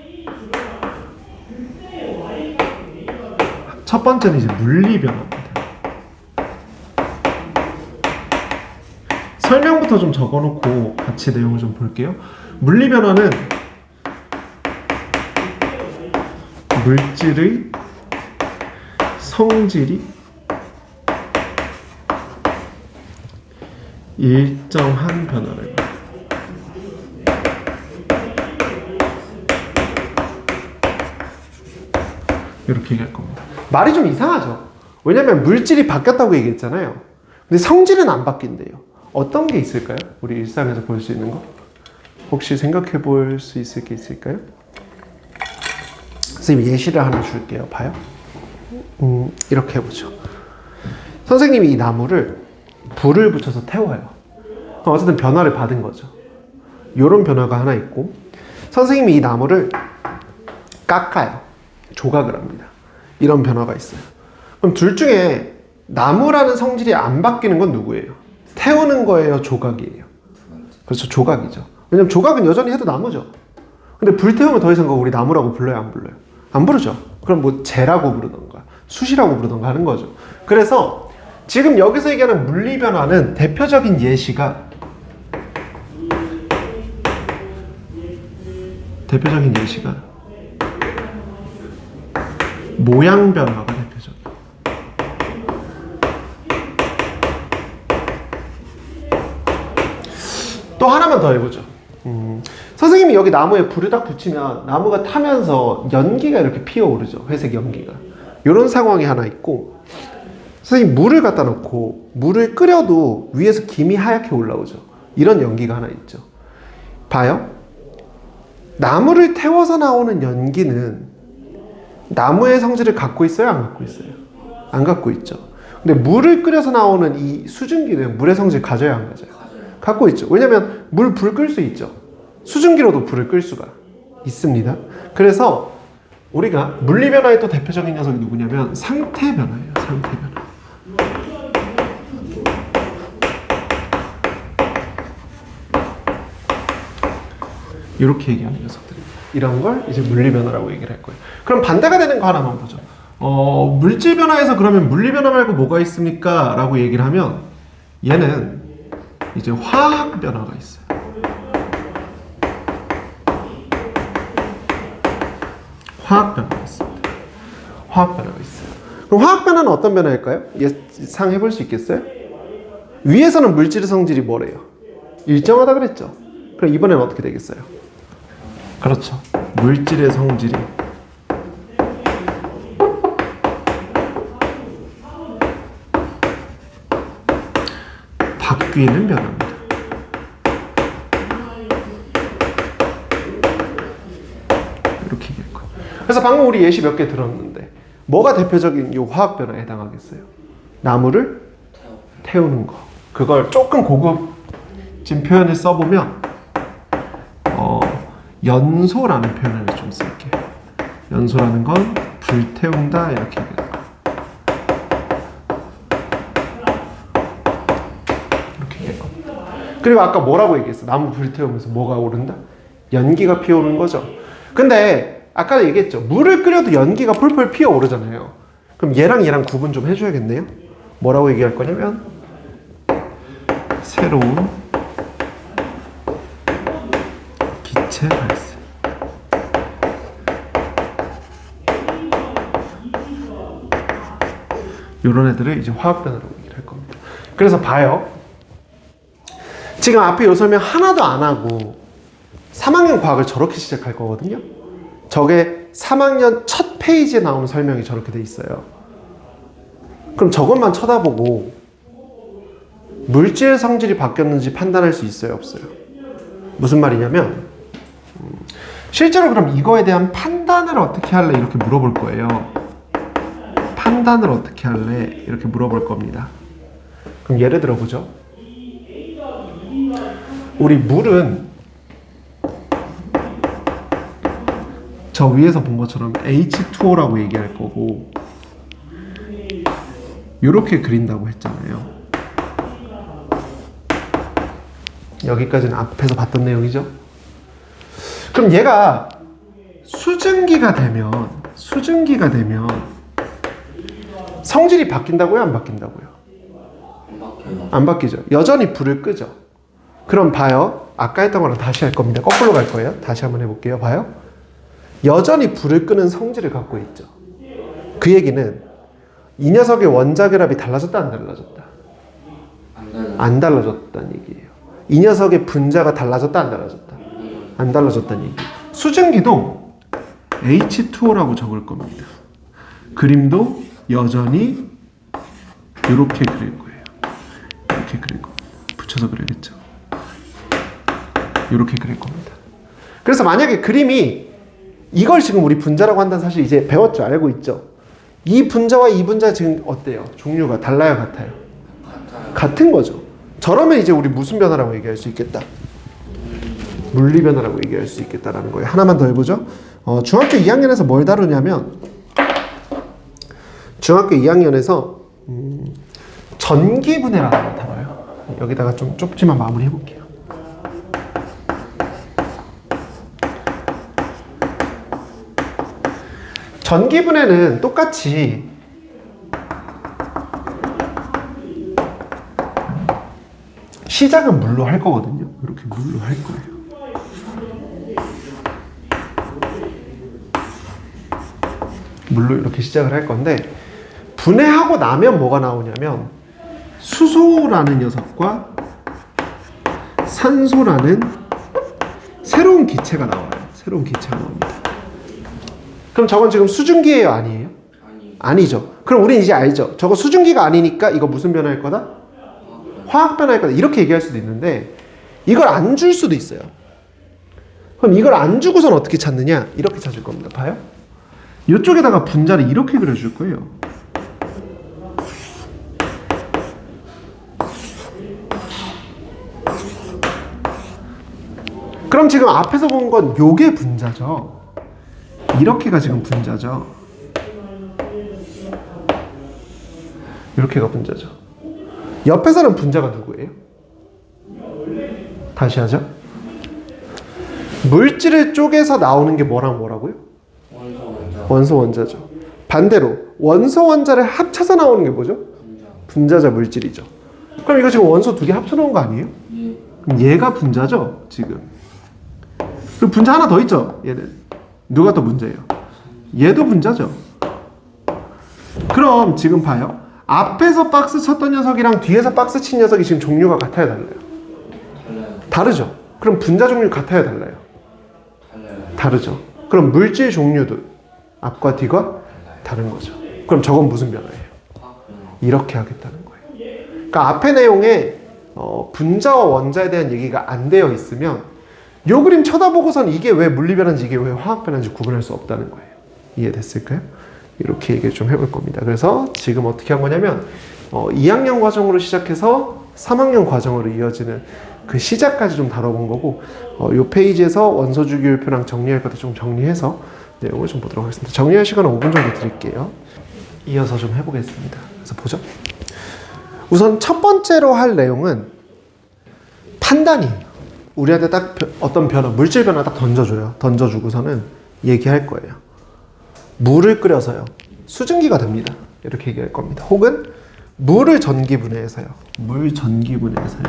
첫 번째는 이제 물리 변화입니다. 설명부터 좀 적어놓고 같이 내용을 좀 볼게요. 물리 변화는 물질의 성질이 일정한 변화를, 이렇게 얘기할 겁니다. 말이 좀 이상하죠? 왜냐면 물질이 바뀌었다고 얘기했잖아요. 근데 성질은 안 바뀐대요. 어떤 게 있을까요? 우리 일상에서 볼 수 있는 거? 혹시 생각해 볼 수 있을 게 있을까요? 선생님 예시를 하나 줄게요. 봐요. 이렇게 해보죠. 선생님이 이 나무를 불을 붙여서 태워요. 어쨌든 변화를 받은 거죠. 이런 변화가 하나 있고, 선생님이 이 나무를 깎아요. 조각을 합니다. 이런 변화가 있어요. 그럼 둘 중에 나무라는 성질이 안 바뀌는 건 누구예요? 태우는 거예요? 조각이에요? 그렇죠. 조각이죠. 왜냐면 조각은 여전히 해도 나무죠. 근데 불 태우면 더 이상 우리 나무라고 불러요? 안 불러요? 안 부르죠. 그럼 뭐 재라고 부르던가 숯이라고 부르던가 하는 거죠. 그래서 지금 여기서 얘기하는 물리 변화는 대표적인 예시가 모양 변화가 대표적이에요. 또 하나만 더 해보죠. 선생님이 여기 나무에 불을 딱 붙이면 나무가 타면서 연기가 이렇게 피어오르죠. 회색 연기가. 이런 상황이 하나 있고, 선생님 물을 갖다 놓고 물을 끓여도 위에서 김이 하얗게 올라오죠. 이런 연기가 하나 있죠. 봐요. 나무를 태워서 나오는 연기는 나무의 성질을 갖고 있어요? 안 갖고 있어요? 안 갖고 있죠. 근데 물을 끓여서 나오는 이 수증기는 물의 성질 가져야 안 가져요? 갖고 있죠. 왜냐면 불 끌 수 있죠. 수증기로도 불을 끌 수가 있습니다. 그래서 우리가 물리 변화의 또 대표적인 녀석이 누구냐면 상태 변화예요. 상태 변화. 이렇게 얘기하는 녀석들입니다. 이런 걸 이제 물리 변화라고 얘기를 할 거예요. 그럼 반대가 되는 거 하나만 보죠. 물질 변화에서 그러면 물리 변화 말고 뭐가 있습니까? 라고 얘기를 하면 얘는 이제 화학 변화가 있어요. 화학 변화가 있습니다. 화학 변화가 있어요. 그럼 화학 변화는 어떤 변화일까요? 예상해 볼 수 있겠어요? 위에서는 물질의 성질이 뭐래요? 일정하다 그랬죠. 그럼 이번에는 어떻게 되겠어요? 그렇죠. 물질의 성질이 바뀌는 변화입니다. 이렇게 얘기할 거예요. 그래서 방금 우리 예시 몇 개 들었는데 뭐가 대표적인 이 화학 변화에 해당하겠어요? 나무를 태우는 거. 그걸 조금 고급진 표현을 써보면 연소라는 표현을 좀 쓸게요. 연소라는 건 불태운다 이렇게 얘기해요. 이렇게 얘기할 겁니다. 그리고 아까 뭐라고 얘기했어? 나무 불태우면서 뭐가 오른다? 연기가 피어오르는 거죠. 근데 아까 얘기했죠. 물을 끓여도 연기가 펄펄 피어오르잖아요. 그럼 얘랑 구분 좀 해줘야겠네요. 뭐라고 얘기할 거냐면 새로운 기체 발생. 이런 애들을 이제 화학 변화라고 얘기를 할 겁니다. 그래서 봐요. 지금 앞에 요 설명 하나도 안 하고 3학년 과학을 저렇게 시작할 거거든요. 저게 3학년 첫 페이지에 나오는 설명이 저렇게 돼 있어요. 그럼 저것만 쳐다보고 물질 성질이 바뀌었는지 판단할 수 있어요? 없어요? 무슨 말이냐면 실제로 그럼 이거에 대한 판단을 어떻게 할래? 이렇게 물어볼 거예요. 판단을 어떻게 할래? 이렇게 물어볼 겁니다. 그럼 예를 들어 보죠. 우리 물은 저 위에서 본 것처럼 H2O라고 얘기할 거고 이렇게 그린다고 했잖아요. 여기까지는 앞에서 봤던 내용이죠. 그럼 얘가 수증기가 되면 성질이 바뀐다고요? 안 바뀐다고요? 안 바뀌죠. 여전히 불을 끄죠. 그럼 봐요. 아까 했던 거랑 다시 할 겁니다. 거꾸로 갈 거예요. 다시 한번 해볼게요. 봐요. 여전히 불을 끄는 성질을 갖고 있죠. 그 얘기는 이 녀석의 원자결합이 달라졌다 안 달라졌다? 안 달라졌다는 얘기예요. 이 녀석의 분자가 달라졌다 안 달라졌다? 안 달라졌다는 얘기예요. 수증기도 H2O라고 적을 겁니다. 그림도 여전히 이렇게 그릴 거예요. 이렇게 그릴 거. 붙여서 그려야겠죠. 이렇게 그릴 겁니다. 그래서 만약에 그림이 이걸 지금 우리 분자라고 한다는 사실 이제 배웠죠? 알고 있죠? 이 분자와 이 분자 지금 어때요? 종류가 달라요? 같아요? 같은 거죠. 저러면 이제 우리 무슨 변화라고 얘기할 수 있겠다? 물리 변화라고 얘기할 수 있겠다라는 거예요. 하나만 더 해보죠. 중학교 2학년에서 뭘 다루냐면 중학교 2학년에서 전기분해라는 걸 다뤄요. 여기다가 좀 좁지만 마무리 해볼게요. 전기분해는 똑같이 시작은 물로 할 거거든요. 이렇게 물로 할 거예요. 물로 이렇게 시작을 할 건데 분해하고 나면 뭐가 나오냐면 수소라는 녀석과 산소라는 새로운 기체가 나와요. 새로운 기체가 나옵니다. 그럼 저건 지금 수증기예요? 아니에요? 아니죠. 그럼 우린 이제 알죠. 저거 수증기가 아니니까 이거 무슨 변화일 거다? 화학 변화일 거다. 이렇게 얘기할 수도 있는데 이걸 안 줄 수도 있어요. 그럼 이걸 안 주고선 어떻게 찾느냐? 이렇게 찾을 겁니다. 봐요. 이쪽에다가 분자를 이렇게 그려줄 거예요. 그럼 지금 앞에서 본 건 요게 분자죠. 이렇게가 지금 분자죠. 이렇게가 분자죠. 옆에서는 분자가 누구예요? 다시 하죠. 물질을 쪼개서 나오는 게 뭐랑 뭐라고요? 원소 원자죠. 반대로 원소 원자를 합쳐서 나오는 게 뭐죠? 분자자 물질이죠. 그럼 이거 지금 원소 두 개 합쳐놓은 거 아니에요? 그럼 얘가 분자죠 지금. 그리고 분자 하나 더 있죠. 얘는 누가 더 문제예요? 얘도 분자죠. 그럼 지금 봐요. 앞에서 박스 쳤던 녀석이랑 뒤에서 박스 친 녀석이 지금 종류가 같아요, 달라요? 다르죠. 그럼 분자 종류 같아요, 달라요? 다르죠. 그럼 물질 종류도 앞과 뒤가 다른 거죠. 그럼 저건 무슨 변화예요? 이렇게 하겠다는 거예요. 그러니까 앞의 내용에 분자와 원자에 대한 얘기가 안 되어 있으면 요 그림 쳐다보고선 이게 왜 물리 변화인지 이게 왜 화학 변화인지 구분할 수 없다는 거예요. 이해됐을까요? 이렇게 얘기를 좀 해볼 겁니다. 그래서 지금 어떻게 한 거냐면 2학년 과정으로 시작해서 3학년 과정으로 이어지는 그 시작까지 좀 다뤄본 거고 이 페이지에서 원소 주기율표랑 정리할 것도 좀 정리해서 내용을 좀 보도록 하겠습니다. 정리할 시간은 5분 정도 드릴게요. 이어서 좀 해보겠습니다. 그래서 보죠. 우선 첫 번째로 할 내용은 판단이에요. 우리한테 딱 어떤 변화, 물질 변화 딱 던져줘요. 던져주고서는 얘기할 거예요. 물을 끓여서요. 수증기가 됩니다. 이렇게 얘기할 겁니다. 혹은 물을 전기분해해서요. 물 전기분해해서요.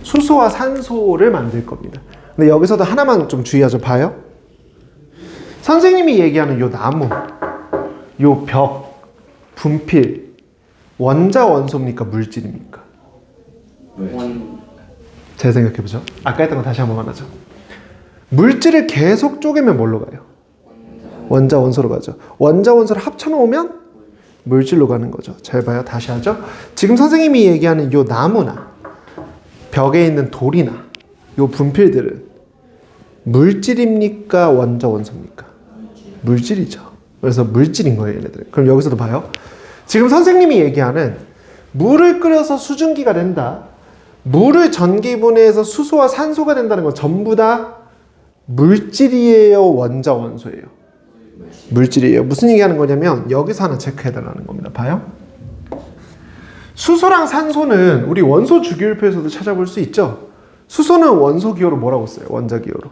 수소와 산소를 만들 겁니다. 근데 여기서도 하나만 좀 주의하죠. 봐요. 선생님이 얘기하는 요 나무, 요 벽, 분필, 원자 원소입니까? 물질입니까? 잘 생각해보죠. 아까 했던 거 다시 한번 하죠. 물질을 계속 쪼개면 뭘로 가요? 원자 원소로 가죠. 원자 원소를 합쳐놓으면 물질로 가는 거죠. 잘 봐요. 다시 하죠. 지금 선생님이 얘기하는 요 나무나 벽에 있는 돌이나 요 분필들은 물질입니까? 원자 원소입니까? 물질이죠. 그래서 물질인 거예요, 얘네들. 그럼 여기서도 봐요. 지금 선생님이 얘기하는 물을 끓여서 수증기가 된다. 물을 전기분해해서 수소와 산소가 된다는 건 전부 다 물질이에요, 원자 원소예요? 물질이에요. 무슨 얘기하는 거냐면 여기서 하나 체크해달라는 겁니다. 봐요. 수소랑 산소는 우리 원소 주기율표에서도 찾아볼 수 있죠. 수소는 원소 기호로 뭐라고 써요? 원자 기호로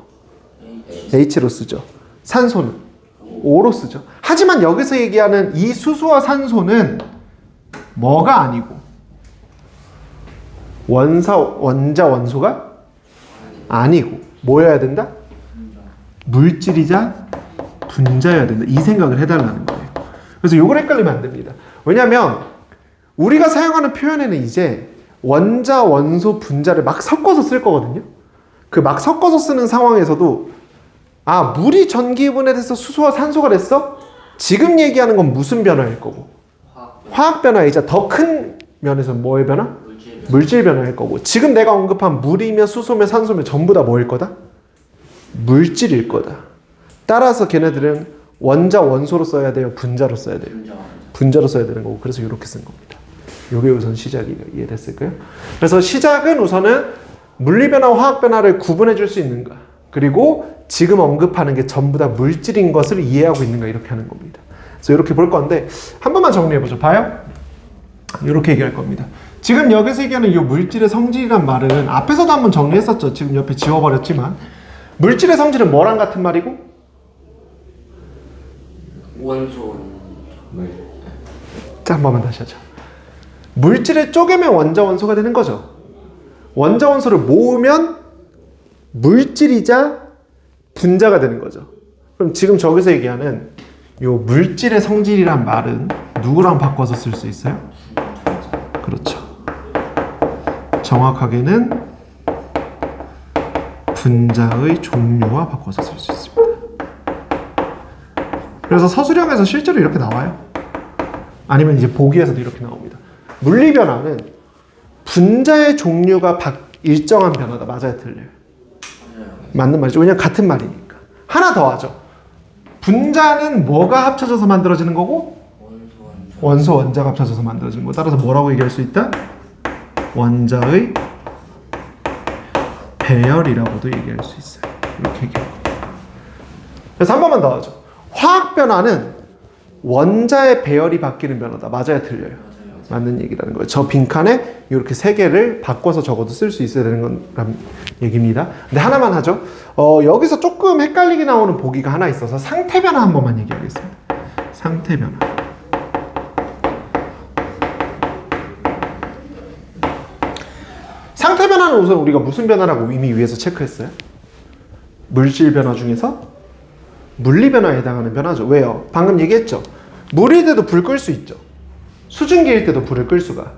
H로 쓰죠. 산소는 O로 쓰죠. 하지만 여기서 얘기하는 이 수소와 산소는 뭐가 아니고 원자 원소가 아니고 뭐여야 된다? 물질이자 분자여야 된다. 이 생각을 해달라는 거예요. 그래서 이걸 헷갈리면 안 됩니다. 왜냐하면 우리가 사용하는 표현에는 이제 원자, 원소, 분자를 막 섞어서 쓸 거거든요. 그 막 섞어서 쓰는 상황에서도 아, 물이 전기분해돼서 수소와 산소가 됐어? 지금 얘기하는 건 무슨 변화일 거고? 화학 변화이자 더 큰 면에서 뭐의 변화? 물질 변화일 거고, 지금 내가 언급한 물이며 수소며 산소며 전부 다 뭐일 거다? 물질일 거다. 따라서 걔네들은 원자 원소로 써야 돼요? 분자로 써야 돼요? 분자로 써야 되는 거고, 그래서 이렇게 쓴 겁니다. 요게 우선 시작이 이해됐을까요? 그래서 시작은 우선은 물리 변화와 화학 변화를 구분해 줄 수 있는가, 그리고 지금 언급하는 게 전부 다 물질인 것을 이해하고 있는가, 이렇게 하는 겁니다. 그래서 이렇게 볼 건데 한 번만 정리해 보죠. 봐요. 이렇게 얘기할 겁니다. 지금 여기서 얘기하는 이 물질의 성질이란 말은 앞에서도 한번 정리했었죠. 지금 옆에 지워버렸지만, 물질의 성질은 뭐랑 같은 말이고? 원소 자, 한 번만 다시 하죠. 물질을 쪼개면 원자 원소가 되는 거죠. 원자 원소를 모으면 물질이자 분자가 되는 거죠. 그럼 지금 저기서 얘기하는 이 물질의 성질이란 말은 누구랑 바꿔서 쓸 수 있어요? 그렇죠. 정확하게는 분자의 종류와 바꿔서 쓸 수 있습니다. 그래서 서술형에서 실제로 이렇게 나와요. 아니면 이제 보기에서도 이렇게 나옵니다. 물리 변화는 분자의 종류가 일정한 변화다. 맞아요, 틀려요? 맞는 말이죠. 왜냐면 같은 말이니까. 하나 더 하죠. 분자는 뭐가 합쳐져서 만들어지는 거고? 원소, 원자가 합쳐져서 만들어지는 거. 따라서 뭐라고 얘기할 수 있다? 원자의 배열이라고도 얘기할 수 있어요. 이렇게 얘기할 겁니다. 그래서 한 번만 더 하죠. 화학 변화는 원자의 배열이 바뀌는 변화다. 맞아요, 틀려요? 맞는 얘기라는 거예요. 저 빈칸에 이렇게 세 개를 바꿔서 적어도 쓸 수 있어야 되는 건 얘기입니다. 근데 하나만 하죠. 여기서 조금 헷갈리게 나오는 보기가 하나 있어서 상태 변화 한 번만 얘기하겠습니다. 상태 변화. 상태 변화는 우선 우리가 무슨 변화라고 이미 위에서 체크했어요? 물질 변화 중에서 물리 변화에 해당하는 변화죠. 왜요? 방금 얘기했죠. 물일 때도 불 끌 수 있죠. 수증기일 때도 불을 끌 수가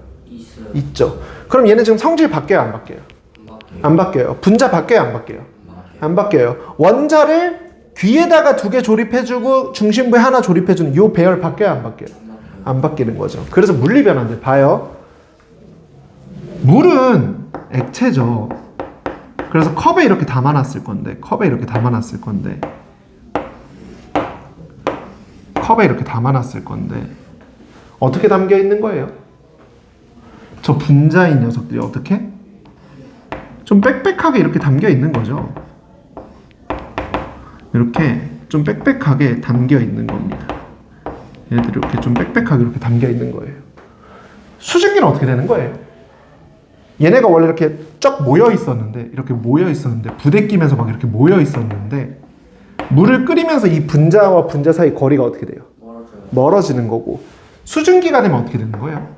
있죠. 그럼 얘는 지금 성질 바뀌어요, 안 바뀌어요? 안 바뀌어요. 분자 바뀌어요, 안 바뀌어요? 안 바뀌어요. 원자를 귀에다가 2개 조립해주고 중심부에 하나 조립해주는 이 배열 바뀌어요, 안 바뀌어요? 안 바뀌는 거죠. 그래서 물리 변화인데 봐요. 물은 액체죠. 그래서 컵에 이렇게 담아놨을 건데, 컵에 이렇게 담아놨을 건데 어떻게 담겨 있는 거예요? 저 분자인 녀석들이 어떻게? 좀 빽빽하게 이렇게 담겨 있는 거죠. 이렇게 좀 빽빽하게 담겨 있는 겁니다. 얘들이 이렇게 좀 빽빽하게 이렇게 담겨 있는 거예요. 수증기는 어떻게 되는 거예요? 얘네가 원래 이렇게 쫙 모여 있었는데, 부대끼면서 막 이렇게 모여 있었는데, 물을 끓이면서 이 분자와 분자 사이 거리가 어떻게 돼요? 멀어지는 거고, 수증기가 되면 어떻게 되는 거예요?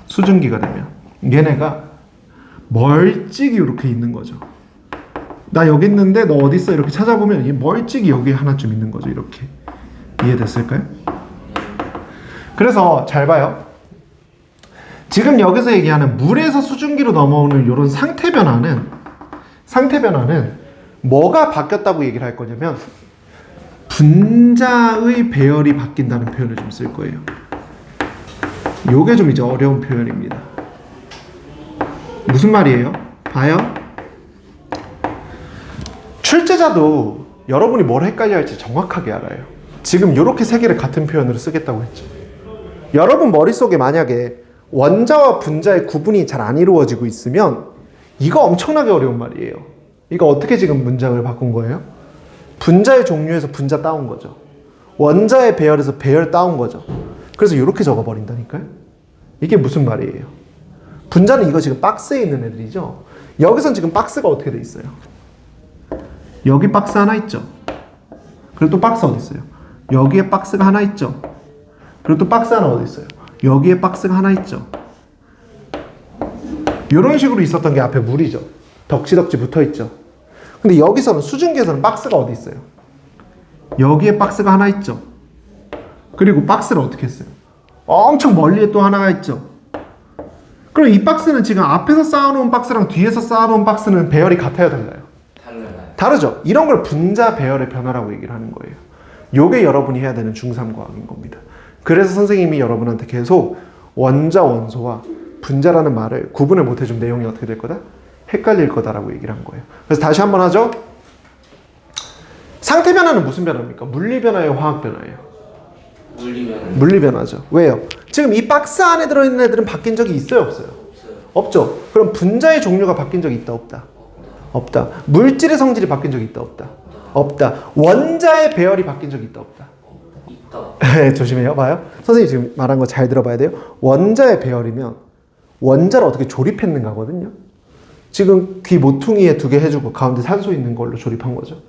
수증기가 되면 얘네가 멀찍이 이렇게 있는 거죠. 나 여기 있는데 너 어디 있어? 이렇게 찾아보면 이 멀찍이 여기 하나쯤 있는 거죠. 이렇게. 이해됐을까요? 그래서 잘 봐요. 지금 여기서 얘기하는 물에서 수증기로 넘어오는 이런 상태 변화는 뭐가 바뀌었다고 얘기를 할 거냐면 분자의 배열이 바뀐다는 표현을 좀 쓸 거예요. 요게 좀 이제 어려운 표현입니다. 무슨 말이에요? 봐요. 출제자도 여러분이 뭘 헷갈려 할지 정확하게 알아요. 지금 이렇게 세 개를 같은 표현으로 쓰겠다고 했죠. 여러분 머릿속에 만약에 원자와 분자의 구분이 잘 안 이루어지고 있으면 이거 엄청나게 어려운 말이에요. 이거 어떻게 지금 문장을 바꾼 거예요? 분자의 종류에서 분자 따온 거죠. 원자의 배열에서 배열 따온 거죠. 그래서 이렇게 적어버린다니까요. 이게 무슨 말이에요? 분자는 이거 지금 박스에 있는 애들이죠. 여기선 지금 박스가 어떻게 돼 있어요? 여기 박스 하나 있죠. 그리고 또 박스 어디 있어요? 여기에 박스가 하나 있죠. 그리고 또 박스 하나 어디 있어요? 여기에 박스가 하나 있죠. 이런 식으로 있었던 게 앞에 물이죠. 덕지덕지 붙어 있죠. 근데 여기서는 수증기에서는 박스가 어디 있어요? 여기에 박스가 하나 있죠. 그리고 박스를 어떻게 했어요? 엄청 멀리에 또 하나가 있죠. 그럼 이 박스는 지금 앞에서 쌓아놓은 박스랑 뒤에서 쌓아놓은 박스는 배열이 같아요, 달라요? 다르죠. 이런 걸 분자 배열의 변화라고 얘기를 하는 거예요. 요게 여러분이 해야 되는 중3 과학인 겁니다. 그래서 선생님이 여러분한테 계속 원자 원소와 분자라는 말을 구분을 못 해주면 내용이 어떻게 될 거다? 헷갈릴 거다라고 얘기를 한 거예요. 그래서 다시 한번 하죠. 상태 변화는 무슨 변화입니까? 물리 변화예요, 화학 변화예요? 물리면 물리 변화죠. 왜요? 지금 이 박스 안에 들어있는 애들은 바뀐 적이 있어요, 없어요? 없어요. 없죠. 그럼 분자의 종류가 바뀐 적이 있다, 없다? 없다. 물질의 성질이 바뀐 적이 있다, 없다? 없다. 원자의 배열이 바뀐 적이 있다, 없다? 있다. 조심해요. 봐요. 선생님 지금 말한 거 잘 들어봐야 돼요. 원자의 배열이면 원자를 어떻게 조립했는가거든요. 지금 귀 모퉁이에 2개 해주고 가운데 산소 있는 걸로 조립한 거죠.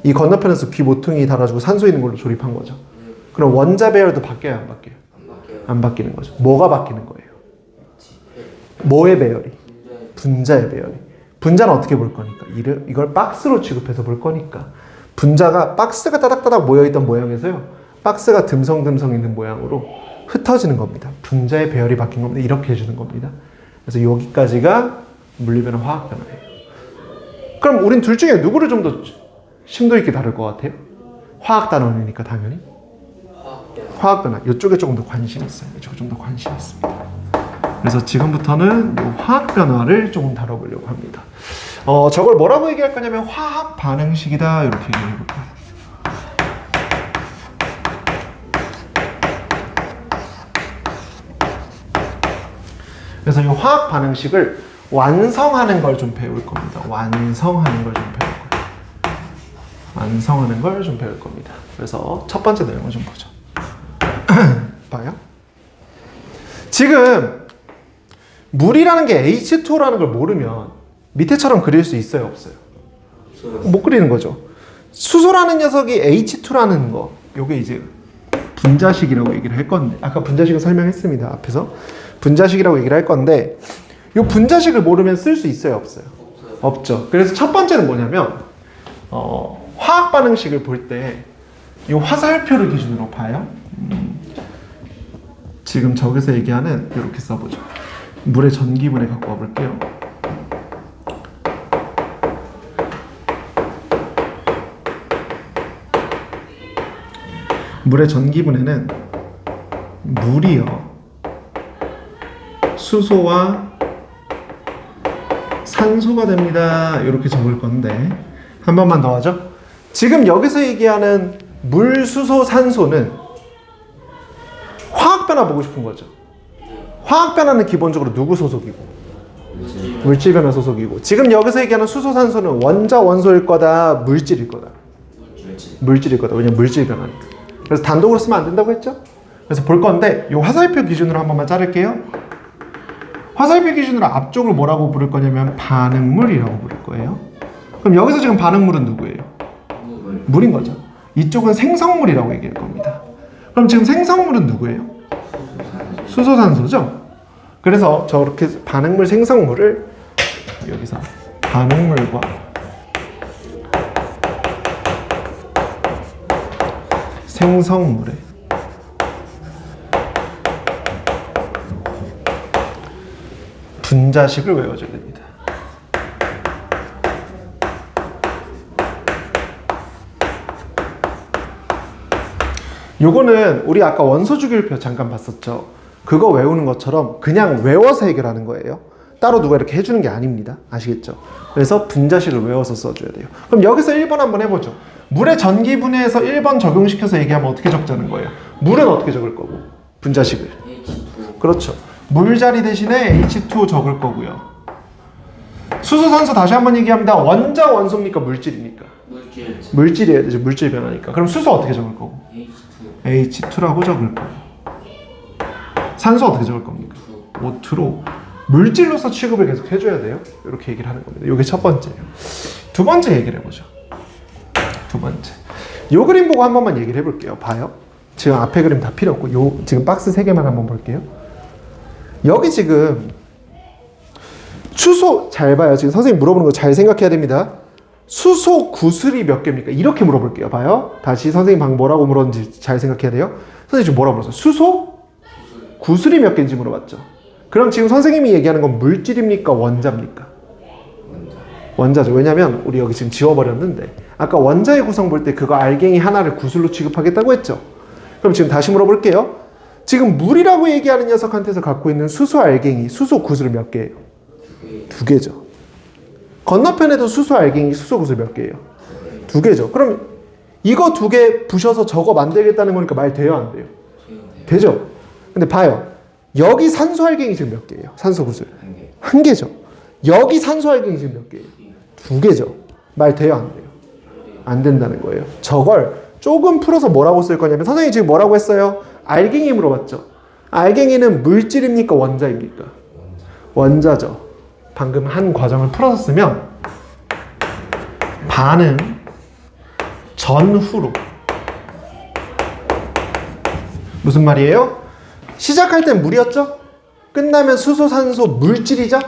이 건너편에서 귀 모퉁이 달아주고 산소 있는 걸로 조립한 거죠. 그럼 원자 배열도 바뀌어요, 안 바뀌어요? 안 바뀌어요. 안 바뀌는 거죠. 뭐가 바뀌는 거예요? 뭐의 배열이? 분자의 배열이. 분자는 어떻게 볼 거니까? 이걸 박스로 취급해서 볼 거니까. 분자가 박스가 따닥따닥 모여있던 모양에서요, 박스가 듬성듬성 있는 모양으로 흩어지는 겁니다. 분자의 배열이 바뀐 겁니다. 이렇게 해주는 겁니다. 그래서 여기까지가 물리변화, 화학변화예요. 그럼 우린 둘 중에 누구를 좀 더 심도 있게 다룰 것 같아요? 화학 단원이니까 당연히. 화학변화. 이쪽에 조금 더 관심이 있어요. 이쪽에 좀 더 관심이 있습니다. 그래서 지금부터는 이 화학변화를 조금 다뤄보려고 합니다. 저걸 뭐라고 얘기할 거냐면 화학 반응식이다, 이렇게 얘기해 볼 거예요. 그래서 이 화학 반응식을 완성하는 걸 좀 배울 겁니다. 완성하는 걸 좀 배울 거예요. 완성하는 걸 좀 배울 겁니다. 그래서 첫 번째 내용을 좀 보죠. 봐요. 지금 물이라는 게 H2O라는 걸 모르면 밑에처럼 그릴 수 있어요, 없어요? 없어요. 못 그리는 거죠. 수소라는 녀석이 H2라는 거, 요게 이제 분자식이라고 얘기를 할 건데, 아까 분자식을 설명했습니다, 앞에서. 분자식이라고 얘기를 할 건데, 이 분자식을 모르면 쓸 수 있어요, 없어요? 없어요. 없죠. 그래서 첫 번째는 뭐냐면, 화학 반응식을 볼 때 이 화살표를 기준으로 봐요. 지금 저기서 얘기하는 이렇게 써보죠. 물의 전기분해 갖고 와볼게요. 물의 전기분해는 물이요, 수소와 산소가 됩니다. 이렇게 적을 건데, 한 번만 더 하죠. 지금 여기서 얘기하는 물, 수소, 산소는 화학변화 보고 싶은 거죠. 화학변화는 기본적으로 누구 소속이고? 물질변화 소속이고. 지금 여기서 얘기하는 수소, 산소는 원자, 원소일 거다, 물질일 거다? 물질일 거다. 왜냐면 물질변화니까. 그래서 단독으로 쓰면 안 된다고 했죠? 그래서 볼 건데, 이 화살표 기준으로 한 번만 자를게요. 화살표 기준으로 앞쪽을 뭐라고 부를 거냐면 반응물이라고 부를 거예요. 그럼 여기서 지금 반응물은 누구예요? 물인 거죠. 이쪽은 생성물이라고 얘기할 겁니다. 그럼 지금 생성물은 누구예요? 수소산소죠. 그래서 저렇게 반응물, 생성물을 여기서 반응물과 생성물의 분자식을 외워줘야 됩니다. 요거는 우리 아까 원소주기율표 잠깐 봤었죠. 그거 외우는 것처럼 그냥 외워서 해결하는 거예요. 따로 누가 이렇게 해주는 게 아닙니다. 아시겠죠? 그래서 분자식을 외워서 써줘야 돼요. 그럼 여기서 1번 한번 해보죠. 물의 전기분해에서 1번 적용시켜서 얘기하면 어떻게 적자는 거예요? 물은 어떻게 적을 거고? 분자식을. H2O. 그렇죠. 물 자리 대신에 H2O 적을 거고요. 수소, 산소 다시 한번 얘기합니다. 원자, 원소입니까? 물질입니까? 물질. 물질이에요. 이제 물질 변화니까. 그럼 수소 어떻게 적을 거고? H2O. H2라고 적을 거예요. 산소 어떻게 적을 겁니까? O2로. 물질로서 취급을 계속 해줘야 돼요. 이렇게 얘기를 하는 겁니다. 이게 첫 번째예요. 두 번째 얘기를 해보죠. 두 번째. 요 그림 보고 한 번만 얘기를 해볼게요. 봐요. 지금 앞에 그림 다 필요 없고, 지금 박스 3개만 한번 볼게요. 여기 지금 수소, 잘 봐요. 지금 선생님 물어보는 거 잘 생각해야 됩니다. 수소 구슬이 몇 개입니까? 이렇게 물어볼게요. 봐요. 다시 선생님 방금 뭐라고 물었는지 잘 생각해야 돼요. 선생님 지금 뭐라고 물었어요? 수소 구슬이 몇 개인지 물어봤죠. 그럼 지금 선생님이 얘기하는 건 물질입니까? 원자입니까? 원자죠. 왜냐면 우리 여기 지금 지워버렸는데 아까 원자의 구성 볼 때 그거 알갱이 하나를 구슬로 취급하겠다고 했죠. 그럼 지금 다시 물어볼게요. 지금 물이라고 얘기하는 녀석한테서 갖고 있는 수소 알갱이, 수소 구슬 몇 개예요? 두 개죠. 건너편에도 수소 알갱이, 수소 구슬 몇 개예요? 두 개죠. 그럼 이거 두 개 부셔서 저거 만들겠다는 거니까 말 돼요, 안 돼요? 되죠. 근데 봐요. 여기 산소 알갱이 지금 몇 개예요? 산소 구슬 한 개죠. 여기 산소 알갱이 지금 몇 개예요? 두 개죠. 말 돼요, 안 돼요? 안 된다는 거예요. 저걸 조금 풀어서 뭐라고 쓸 거냐면, 선생님이 지금 뭐라고 했어요? 알갱이 물어봤죠. 알갱이는 물질입니까, 원자입니까? 원자죠. 방금 한 과정을 풀어서 쓰면 반응 전후로. 무슨 말이에요? 시작할 땐 물이었죠? 끝나면 수소, 산소, 물질이죠?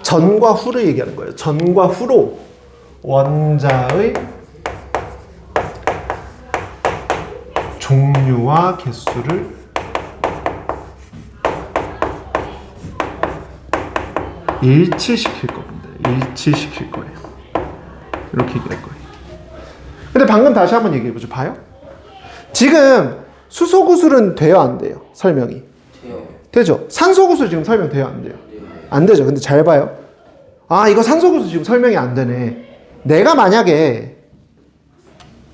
전과 후를 얘기하는 거예요. 전과 후로 원자의 종류와 개수를 일치시킬 겁니다. 일치시킬 거예요. 이렇게 얘기할 거예요. 근데 방금 다시 한번 얘기해보죠. 봐요. 지금 수소구슬은 돼요, 안 돼요? 설명이. 되죠? 산소구슬 지금 설명 돼요, 안 돼요? 안 되죠. 근데 잘 봐요. 아, 이거 산소구슬 지금 설명이 안 되네. 내가 만약에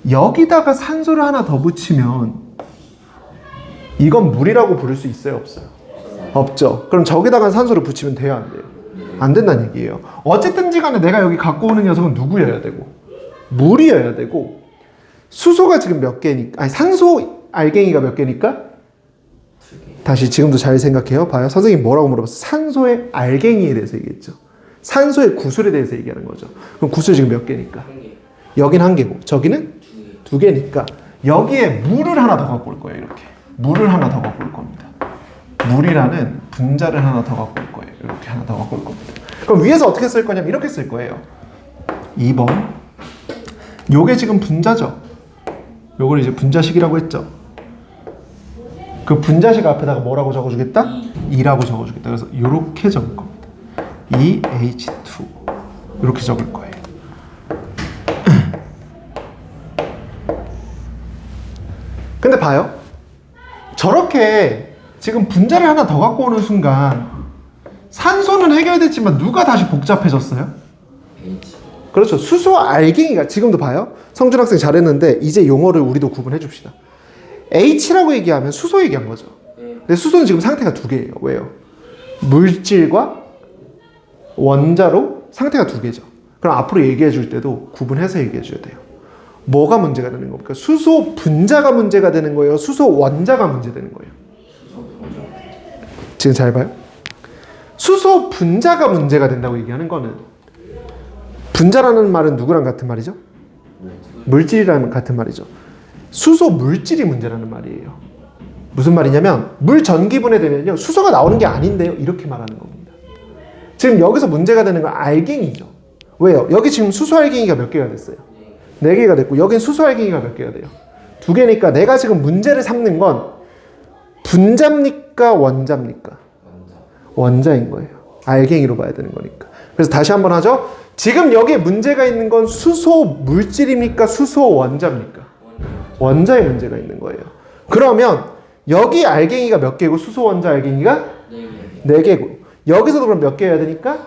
여기다가 산소를 하나 더 붙이면 이건 물이라고 부를 수 있어요, 없어요? 없죠. 그럼 저기다가 산소를 붙이면 돼요, 안 돼요? 안 된다는 얘기예요. 어쨌든지 간에 내가 여기 갖고 오는 녀석은 누구여야 되고 물이어야 되고, 수소가 지금 몇 개니까, 아니 산소 알갱이가 몇 개니까? 다시 지금도 잘 생각해요. 봐요. 선생님이 뭐라고 물어봤어요? 산소의 알갱이에 대해서 얘기했죠. 산소의 구슬에 대해서 얘기하는 거죠. 그럼 구슬 지금 몇 개니까? 여긴 한 개고 저기는 두 개니까 여기에 물을 하나 더 갖고 올 거예요. 이렇게 물을 하나 더 갖고 올 겁니다. 물이라는 분자를 하나 더 갖고 올 거예요. 이렇게 하나 더 갖고 올 겁니다. 그럼 위에서 어떻게 쓸 거냐면 이렇게 쓸 거예요. 2번 요게 지금 분자죠. 요걸 이제 분자식이라고 했죠. 그 분자식 앞에다가 뭐라고 적어주겠다? 2라고 적어주겠다. 그래서 이렇게 적을 겁니다. 2H2 이렇게 적을 거예요. 근데 봐요. 저렇게 지금 분자를 하나 더 갖고 오는 순간 산소는 해결됐지만 누가 다시 복잡해졌어요? 그렇죠. 수소 알갱이가 지금도 봐요. 성준 학생 잘했는데 이제 용어를 우리도 구분해 줍시다. H라고 얘기하면 수소 얘기한 거죠. 근데 수소는 지금 상태가 두 개예요. 왜요? 물질과 원자로 상태가 두 개죠. 그럼 앞으로 얘기해 줄 때도 구분해서 얘기해 줘야 돼요. 뭐가 문제가 되는 겁니까? 수소 분자가 문제가 되는 거예요? 수소 원자가 문제되는 거예요? 지금 잘 봐요. 수소 분자가 문제가 된다고 얘기하는 거는, 분자라는 말은 누구랑 같은 말이죠? 물질이랑 같은 말이죠. 수소 물질이 문제라는 말이에요. 무슨 말이냐면 물 전기분해 되면요 수소가 나오는 게 아닌데요 이렇게 말하는 겁니다. 지금 여기서 문제가 되는 건 알갱이죠. 왜요? 여기 지금 수소 알갱이가 몇 개가 됐어요? 4개가 됐고 여긴 수소 알갱이가 몇 개가 돼요? 2개니까 내가 지금 문제를 삼는 건 분자입니까? 원자입니까? 원자인 거예요. 알갱이로 봐야 되는 거니까. 그래서 다시 한번 하죠. 지금 여기에 문제가 있는 건 수소 물질입니까? 수소 원자입니까? 원자에 문제가 있는 거예요. 그러면 여기 알갱이가 몇 개고 수소 원자 알갱이가 4개고 여기서도 그럼 몇 개 해야 되니까?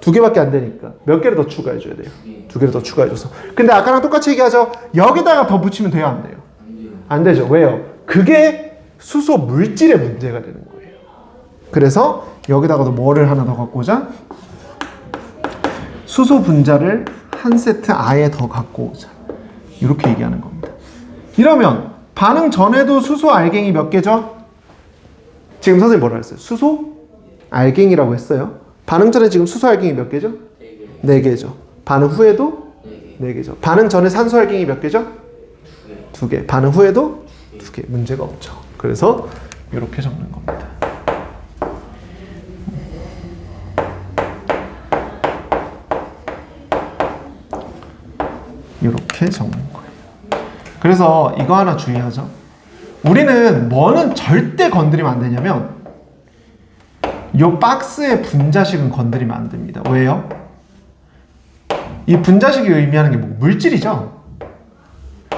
2개밖에 안 되니까 몇 개를 더 추가해 줘야 돼요? 2개를 더 추가해 줘서. 근데 아까랑 똑같이 얘기하죠. 여기다가 더 붙이면 돼요, 안 돼요? 안 되죠. 왜요? 그게 수소 물질의 문제가 되는 거예요. 그래서 여기다가도 뭐를 하나 더 갖고 오자? 수소 분자를 한 세트 아예 더 갖고 오자. 이렇게 얘기하는 겁니다. 이러면 반응 전에도 수소 알갱이 몇 개죠? 지금 선생님 뭐라 했어요? 수소 알갱이라고 했어요. 반응 전에 지금 수소 알갱이 몇 개죠? 4개죠. 반응 후에도 4개죠. 반응 전에 산소 알갱이 몇 개죠? 2개. 반응 후에도 2개. 문제가 없죠. 그래서 이렇게 적는 겁니다. 이렇게 적는 거예요. 그래서 이거 하나 주의하죠. 우리는 뭐는 절대 건드리면 안 되냐면 이 박스의 분자식은 건드리면 안 됩니다. 왜요? 이 분자식이 의미하는 게 뭐? 물질이죠.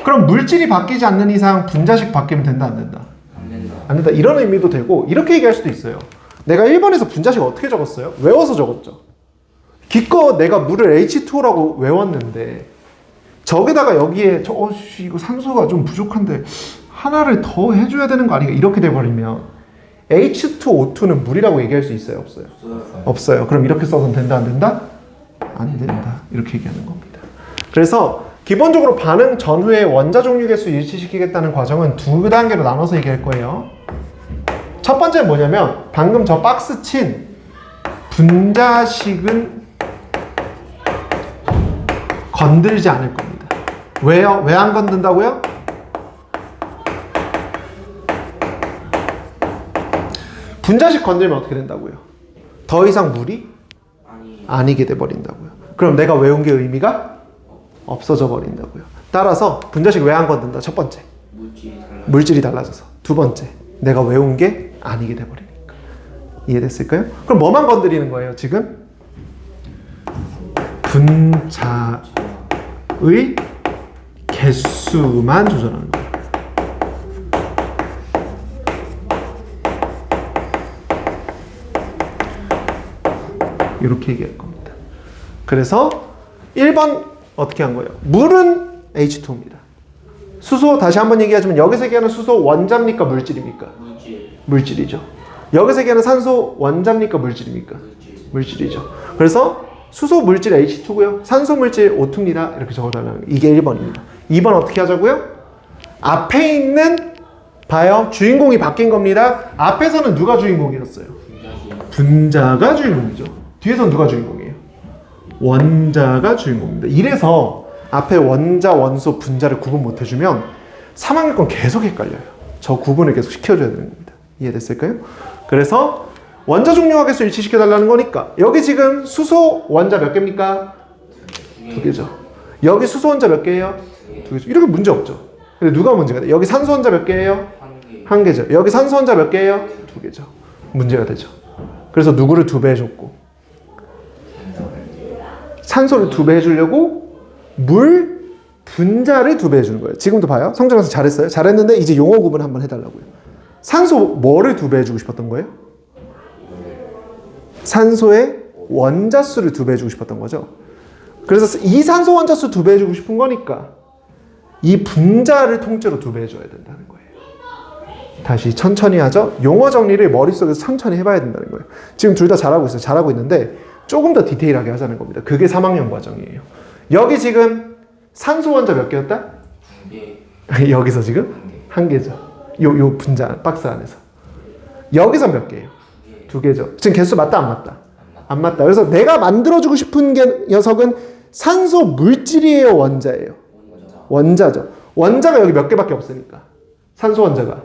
그럼 물질이 바뀌지 않는 이상 분자식 바뀌면 된다, 안 된다? 안 된다. 안 된다. 이런 의미도 되고 이렇게 얘기할 수도 있어요. 내가 1번에서 분자식 어떻게 적었어요? 외워서 적었죠. 기껏 내가 물을 H2O라고 외웠는데 저기다가 여기에 이거 산소가 좀 부족한데 하나를 더 해줘야 되는 거 아닌가 이렇게 돼버리면 H2O2는 물이라고 얘기할 수 있어요? 없어요? 없어요. 그럼 이렇게 써서는 된다 안 된다? 안 된다. 이렇게 얘기하는 겁니다. 그래서 기본적으로 반응 전후에 원자 종류 개수 일치시키겠다는 과정은 두 단계로 나눠서 얘기할 거예요. 첫 번째는 뭐냐면 방금 저 박스 친 분자식은 건들지 않을 겁니다. 왜요? 왜 안 건든다고요? 분자식 건들면 어떻게 된다고요? 더 이상 물이 아니게 돼버린다고요. 그럼 내가 외운 게 의미가 없어져 버린다고요. 따라서 분자식 왜 안 건든다? 첫 번째, 물질이 달라져서. 두 번째, 내가 외운 게 아니게 돼버리니까. 이해됐을까요? 그럼 뭐만 건드리는 거예요 지금? 분자의 개수만 조절하는 거예요. 이렇게 얘기할 겁니다. 그래서 1번 어떻게 한 거예요? 물은 H2O입니다. 수소 다시 한번 얘기하자면 여기서 얘기하는 수소 원자입니까? 물질입니까? 물질이죠. 여기서 얘기하는 산소 원자입니까? 물질입니까? 물질이죠. 그래서 수소 물질 H2고요. 산소 물질 O2입니다. 이렇게 적어달라는 거예요. 이게 1번입니다. 2번 어떻게 하자고요? 앞에 있는 봐요. 주인공이 바뀐 겁니다. 앞에서는 누가 주인공이었어요? 분자가 주인공이죠. 뒤에서는 누가 주인공이에요? 원자가 주인공입니다. 이래서 앞에 원자, 원소, 분자를 구분 못 해주면 3학년 건 계속 헷갈려요. 저 구분을 계속 시켜줘야 되는 겁니다. 이해됐을까요? 그래서 원자 종류와 개수 일치시켜달라는 거니까 여기 지금 수소 원자 몇 개입니까? 2개죠. 여기 수소 원자 몇 개예요? 2개죠. 이렇게 문제 없죠. 근데 누가 문제가 돼? 여기 산소 원자 몇 개예요? 1개죠. 여기 산소 원자 몇 개예요? 2개죠. 문제가 되죠. 그래서 누구를 2배 해줬고 산소를 2배 해주려고 물 분자를 2배 해주는 거예요. 지금도 봐요. 성정학생 잘했어요. 잘했는데 이제 용어 구분 한번 해달라고요. 산소 뭐를 2배 해주고 싶었던 거예요? 산소의 원자수를 2배 해주고 싶었던 거죠. 그래서 이 산소 원자수 2배 해주고 싶은 거니까 이 분자를 통째로 2배 해줘야 된다는 거예요. 다시 천천히 하죠. 용어 정리를 머릿속에서 천천히 해봐야 된다는 거예요. 지금 둘 다 잘하고 있어요. 잘하고 있는데 조금 더 디테일하게 하자는 겁니다. 그게 3학년 과정이에요. 여기 지금 산소 원자 몇 개였다? 여기서 지금 1개죠. 요 분자 박스 안에서. 여기서 몇 개예요? 2개죠. 지금 개수 맞다 안 맞다? 안 맞다. 그래서 내가 만들어주고 싶은 녀석은 산소 물질이에요? 원자예요? 원자죠. 원자가 여기 몇 개밖에 없으니까. 산소 원자가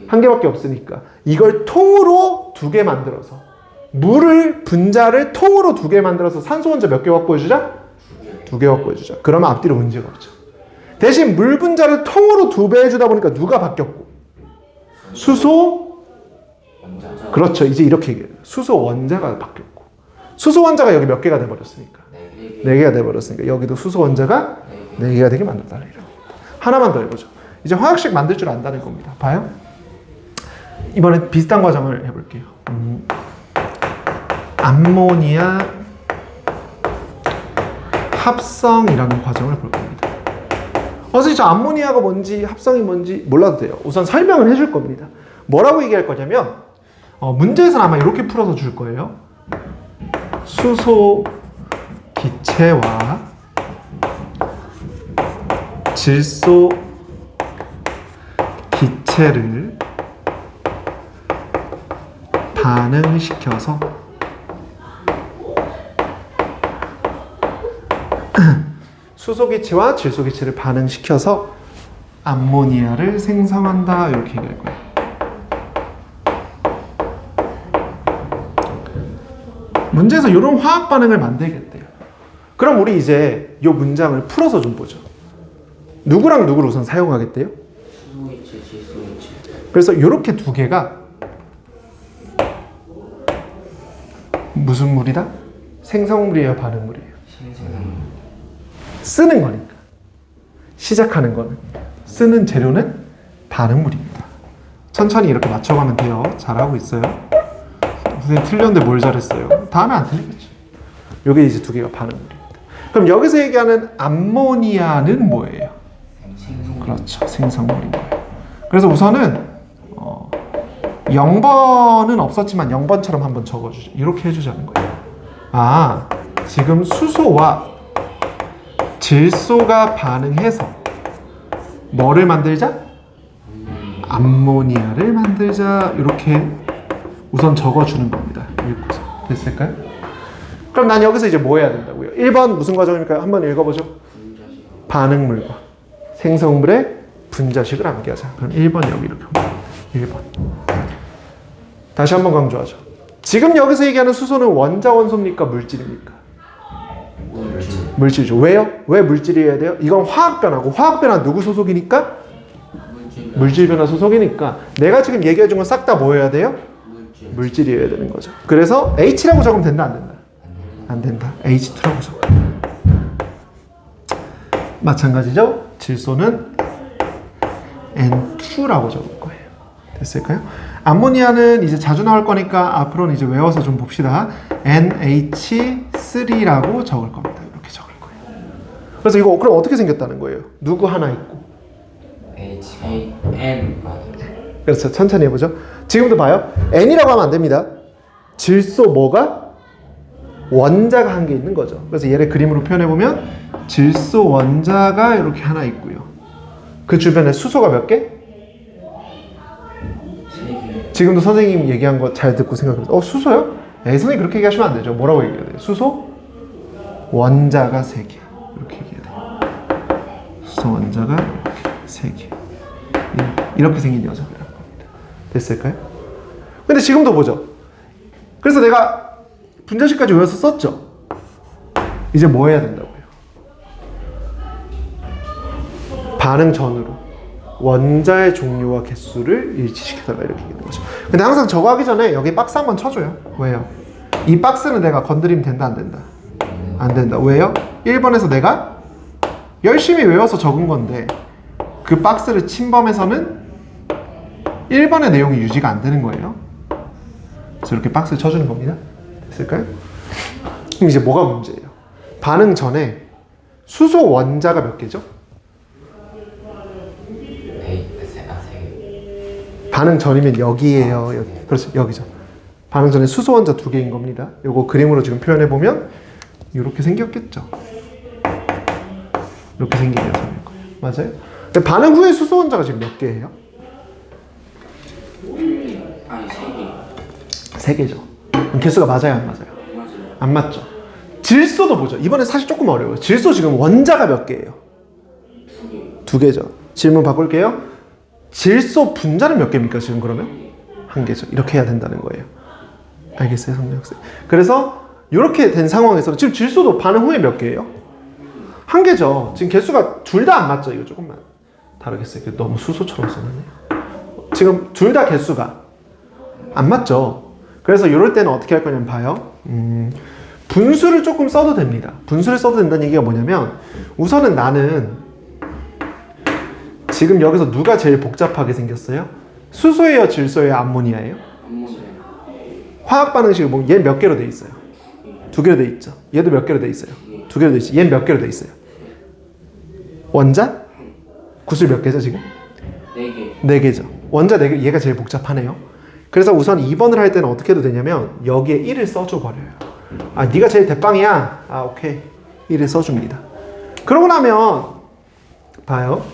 1개밖에 없으니까 이걸 통으로 2개 만들어서 물을 분자를 통으로 2개 만들어서 산소 원자 몇 개 확보해주자? 2개 확보해주자. 그러면 앞뒤로 문제가 없죠. 대신 물 분자를 통으로 2배 해주다 보니까 누가 바뀌었고? 수소 원자. 그렇죠. 이제 이렇게 얘기해요. 수소 원자가 바뀌었고 수소 원자가 여기 몇 개가 돼버렸으니까 4개가 돼버렸으니까 여기도 수소 원자가 4개가 되게 만들어달라 이런 겁니다. 하나만 더 해보죠. 이제 화학식 만들 줄 안다는 겁니다. 봐요. 이번엔 비슷한 과정을 해볼게요. 암모니아 합성이라는 과정을 볼 겁니다. 선생님 저 암모니아가 뭔지 합성이 뭔지 몰라도 돼요. 우선 설명을 해줄 겁니다. 뭐라고 얘기할 거냐면 문제에서는 아마 이렇게 풀어서 줄 거예요. 수소 기체와 질소 기체를 반응시켜서 수소기체와 질소기체를 반응시켜서 암모니아를 생성한다 이렇게 얘기할 거예요. 문제에서 이런 화학 반응을 만들겠대요. 그럼 우리 이제 이 문장을 풀어서 좀 보죠. 누구랑 누구를 우선 사용하겠대요? 수소기체, 질소기체. 그래서 이렇게 2개가 무슨 물이다? 생성물이에요, 반응물이에요? 쓰는 거니까. 시작하는 거는 쓰는 재료는 반응물입니다. 천천히 이렇게 맞춰가면 돼요. 잘하고 있어요. 선생님 틀렸는데 뭘 잘했어요? 다음에 안 틀리겠죠. 요게 이제 두 개가 반응물입니다. 그럼 여기서 얘기하는 암모니아는 뭐예요? 그렇죠. 생성물인 거예요. 그래서 우선은 0번은 없었지만 0번처럼 한번 적어주죠. 이렇게 해주자는 거예요. 아, 지금 수소와 질소가 반응해서 뭐를 만들자? 암모니아를 만들자. 이렇게 우선 적어주는 겁니다. 읽고서. 됐을까요? 그럼 난 여기서 이제 뭐 해야 된다고요? 1번 무슨 과정입니까? 한번 읽어보죠. 반응물과 생성물의 분자식을 암기하자. 그럼 1번 여기 이렇게 옵니다. 1번. 다시 한번 강조하죠. 지금 여기서 얘기하는 수소는 원자, 원소입니까? 물질입니까? 물질이죠. 왜요? 왜 물질이어야 돼요? 이건 화학변화고, 화학변화 누구 소속이니까? 물질변화 소속이니까 내가 지금 얘기해 준 건 싹 다 뭐 해야 돼요? 물질이어야 되는 거죠. 그래서 H라고 적으면 된다, 안 된다? 안 된다. H2라고 적어. 마찬가지죠? 질소는 N2라고 적을 거예요. 됐을까요? 암모니아는 이제 자주 나올 거니까 앞으로는 이제 외워서 좀 봅시다. NH3라고 적을 겁니다. 이렇게 적을 거예요. 그래서 이거 그럼 어떻게 생겼다는 거예요? 누구 하나 있고. H-A-N. 그렇죠. 천천히 해보죠. 지금도 봐요. N이라고 하면 안 됩니다. 질소 뭐가? 원자가 한 개 있는 거죠. 그래서 얘를 그림으로 표현해보면 질소 원자가 이렇게 하나 있고요. 그 주변에 수소가 몇 개? 지금도 선생님 얘기한 거 잘 듣고 생각해보세요. 수소요? 에이, 선생님 그렇게 얘기하시면 안 되죠. 뭐라고 얘기해야 돼요? 수소 원자가 3개. 이렇게 얘기해야 돼요. 수소 원자가 이렇게 3개. 이렇게 생긴 녀석이라는 겁니다. 됐을까요? 근데 지금도 보죠. 그래서 내가 분자식까지 외워서 썼죠. 이제 뭐 해야 된다고요? 반응 전후로 원자의 종류와 개수를 일치시켜달라 이렇게 얘기하는 거죠. 근데 항상 저거 하기 전에 여기 박스 한번 쳐줘요. 왜요? 이 박스는 내가 건드리면 된다, 안 된다? 안 된다. 왜요? 1번에서 내가 열심히 외워서 적은 건데 그 박스를 침범해서는 1번의 내용이 유지가 안 되는 거예요. 그래서 이렇게 박스를 쳐주는 겁니다. 됐을까요? 그럼 이제 뭐가 문제예요? 반응 전에 수소 원자가 몇 개죠? 반응 전이면 여기에요. 여기. 그렇죠. 여기죠. 반응 전에 수소 원자 2개인 겁니다. 요거 그림으로 지금 표현해 보면 이렇게 생겼겠죠. 이렇게 생긴 녀석일 거예요. 맞아요? 근데 반응 후에 수소 원자가 지금 몇 개예요? 아니 3개. 3개죠. 그럼 개수가 맞아요, 안 맞아요? 안 맞죠. 질소도 보죠. 이번에 사실 조금 어려워요. 질소 지금 원자가 몇 개예요? 2개죠. 질문 바꿀게요. 질소 분자는 몇 개입니까 지금 그러면? 1개죠. 이렇게 해야 된다는 거예요. 알겠어요, 성민 학생? 그래서 이렇게 된 상황에서 지금 질소도 반응 후에 몇 개예요? 1개죠. 지금 개수가 둘 다 안 맞죠. 이거 조금만 다르겠어요. 너무 수소처럼 써놨네요. 지금 둘 다 개수가 안 맞죠. 그래서 이럴 때는 어떻게 할 거냐면 봐요. 분수를 조금 써도 됩니다. 분수를 써도 된다는 얘기가 뭐냐면 우선은 나는 지금 여기서 누가 제일 복잡하게 생겼어요? 수소예요, 질소예요, 암모니아예요? 암모니아. 화학 반응식이 뭐 얘 몇 개로 돼 있어요? 2개로 돼 있죠. 얘도 몇 개로 돼 있어요? 2개로 돼 있죠. 얘는 몇 개로 돼 있어요? 원자? 구슬 몇 개죠 지금? 4개. 4개죠. 원자 4개, 얘가 제일 복잡하네요. 그래서 우선 2번을 할 때는 어떻게 해도 되냐면 여기에 1을 써줘 버려요. 아, 네가 제일 대빵이야. 아, 오케이. 1을 써줍니다. 그러고 나면 봐요.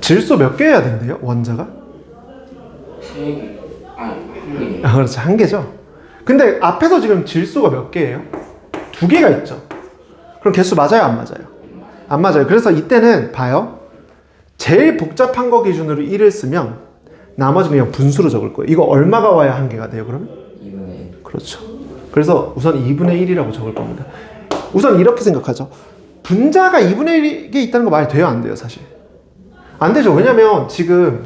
질소 몇 개 해야 된대요? 원자가? 3개. 아니 1개. 아, 그렇죠. 1개죠. 근데 앞에서 지금 질소가 몇 개예요? 2개가 있죠. 그럼 개수 맞아요, 안 맞아요? 안 맞아요. 그래서 이때는 봐요. 제일 복잡한 거 기준으로 1을 쓰면 나머지 그냥 분수로 적을 거예요. 이거 얼마가 와야 1개가 돼요, 그러면? 2분의 1. 그렇죠. 그래서 우선 2분의 1이라고 적을 겁니다. 우선 이렇게 생각하죠. 분자가 2분의 1이 있다는 거 말이 돼요, 안 돼요, 사실? 안 되죠. 왜냐면 지금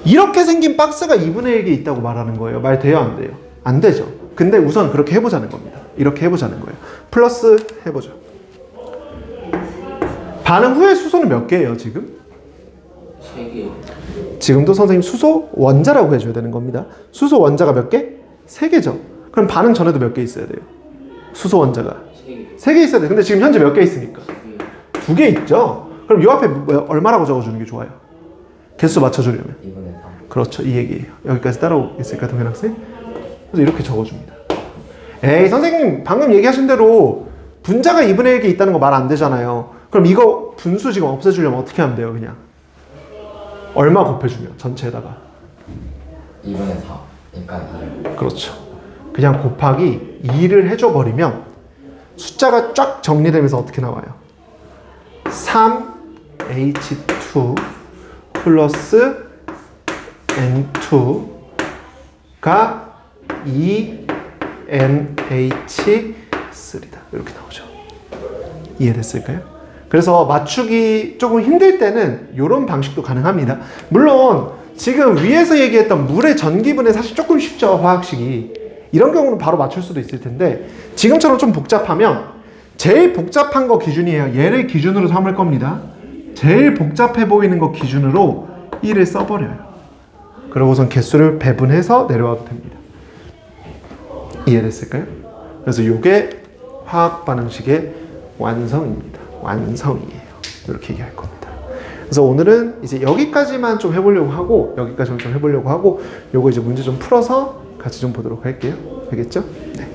이렇게 생긴 박스가 2분의 1개 있다고 말하는 거예요. 말 돼요, 안 돼요? 안 되죠. 근데 우선 그렇게 해보자는 겁니다. 이렇게 해보자는 거예요. 플러스 해보죠. 반응 후에 수소는 몇 개예요, 지금? 세 개요. 지금도 선생님 수소 원자라고 해줘야 되는 겁니다. 수소 원자가 몇 개? 3개죠. 그럼 반응 전에도 몇 개 있어야 돼요? 수소 원자가 세 개. 3개 있어야 돼. 근데 지금 현재 몇 개 있습니까? 두 2개 있죠. 그럼 요 앞에 얼마라고 적어주는 게 좋아요? 개수 맞춰주려면. 2분의 3. 그렇죠. 이 얘기예요. 여기까지 따라오겠습니까, 동현 학생? 그래서 이렇게 적어줍니다. 에이, 선생님 방금 얘기하신 대로 분자가 2분의 1개 있다는 거 말 안 되잖아요. 그럼 이거 분수 지금 없애주려면 어떻게 하면 돼요, 그냥? 얼마 곱해주면 전체에다가? 2분의 4. 그러니까 2. 그렇죠. 그냥 곱하기 2를 해줘버리면 숫자가 쫙 정리되면서 어떻게 나와요? 3H2 플러스 N2가 2NH3다. 이렇게 나오죠. 이해됐을까요? 그래서 맞추기 조금 힘들 때는 이런 방식도 가능합니다. 물론 지금 위에서 얘기했던 물의 전기분해 사실 조금 쉽죠, 화학식이. 이런 경우는 바로 맞출 수도 있을 텐데 지금처럼 좀 복잡하면 제일 복잡한 거 기준이에요. 얘를 기준으로 삼을 겁니다. 제일 복잡해 보이는 거 기준으로 1을 써버려요. 그러고선 개수를 배분해서 내려와도 됩니다. 이해됐을까요? 그래서 이게 화학 반응식의 완성입니다. 완성이에요. 이렇게 얘기할 겁니다. 그래서 오늘은 이제 여기까지만 좀 해보려고 하고 여기까지만 좀 해보려고 하고 요거 이제 문제 좀 풀어서 같이 좀 보도록 할게요. 알겠죠? 네.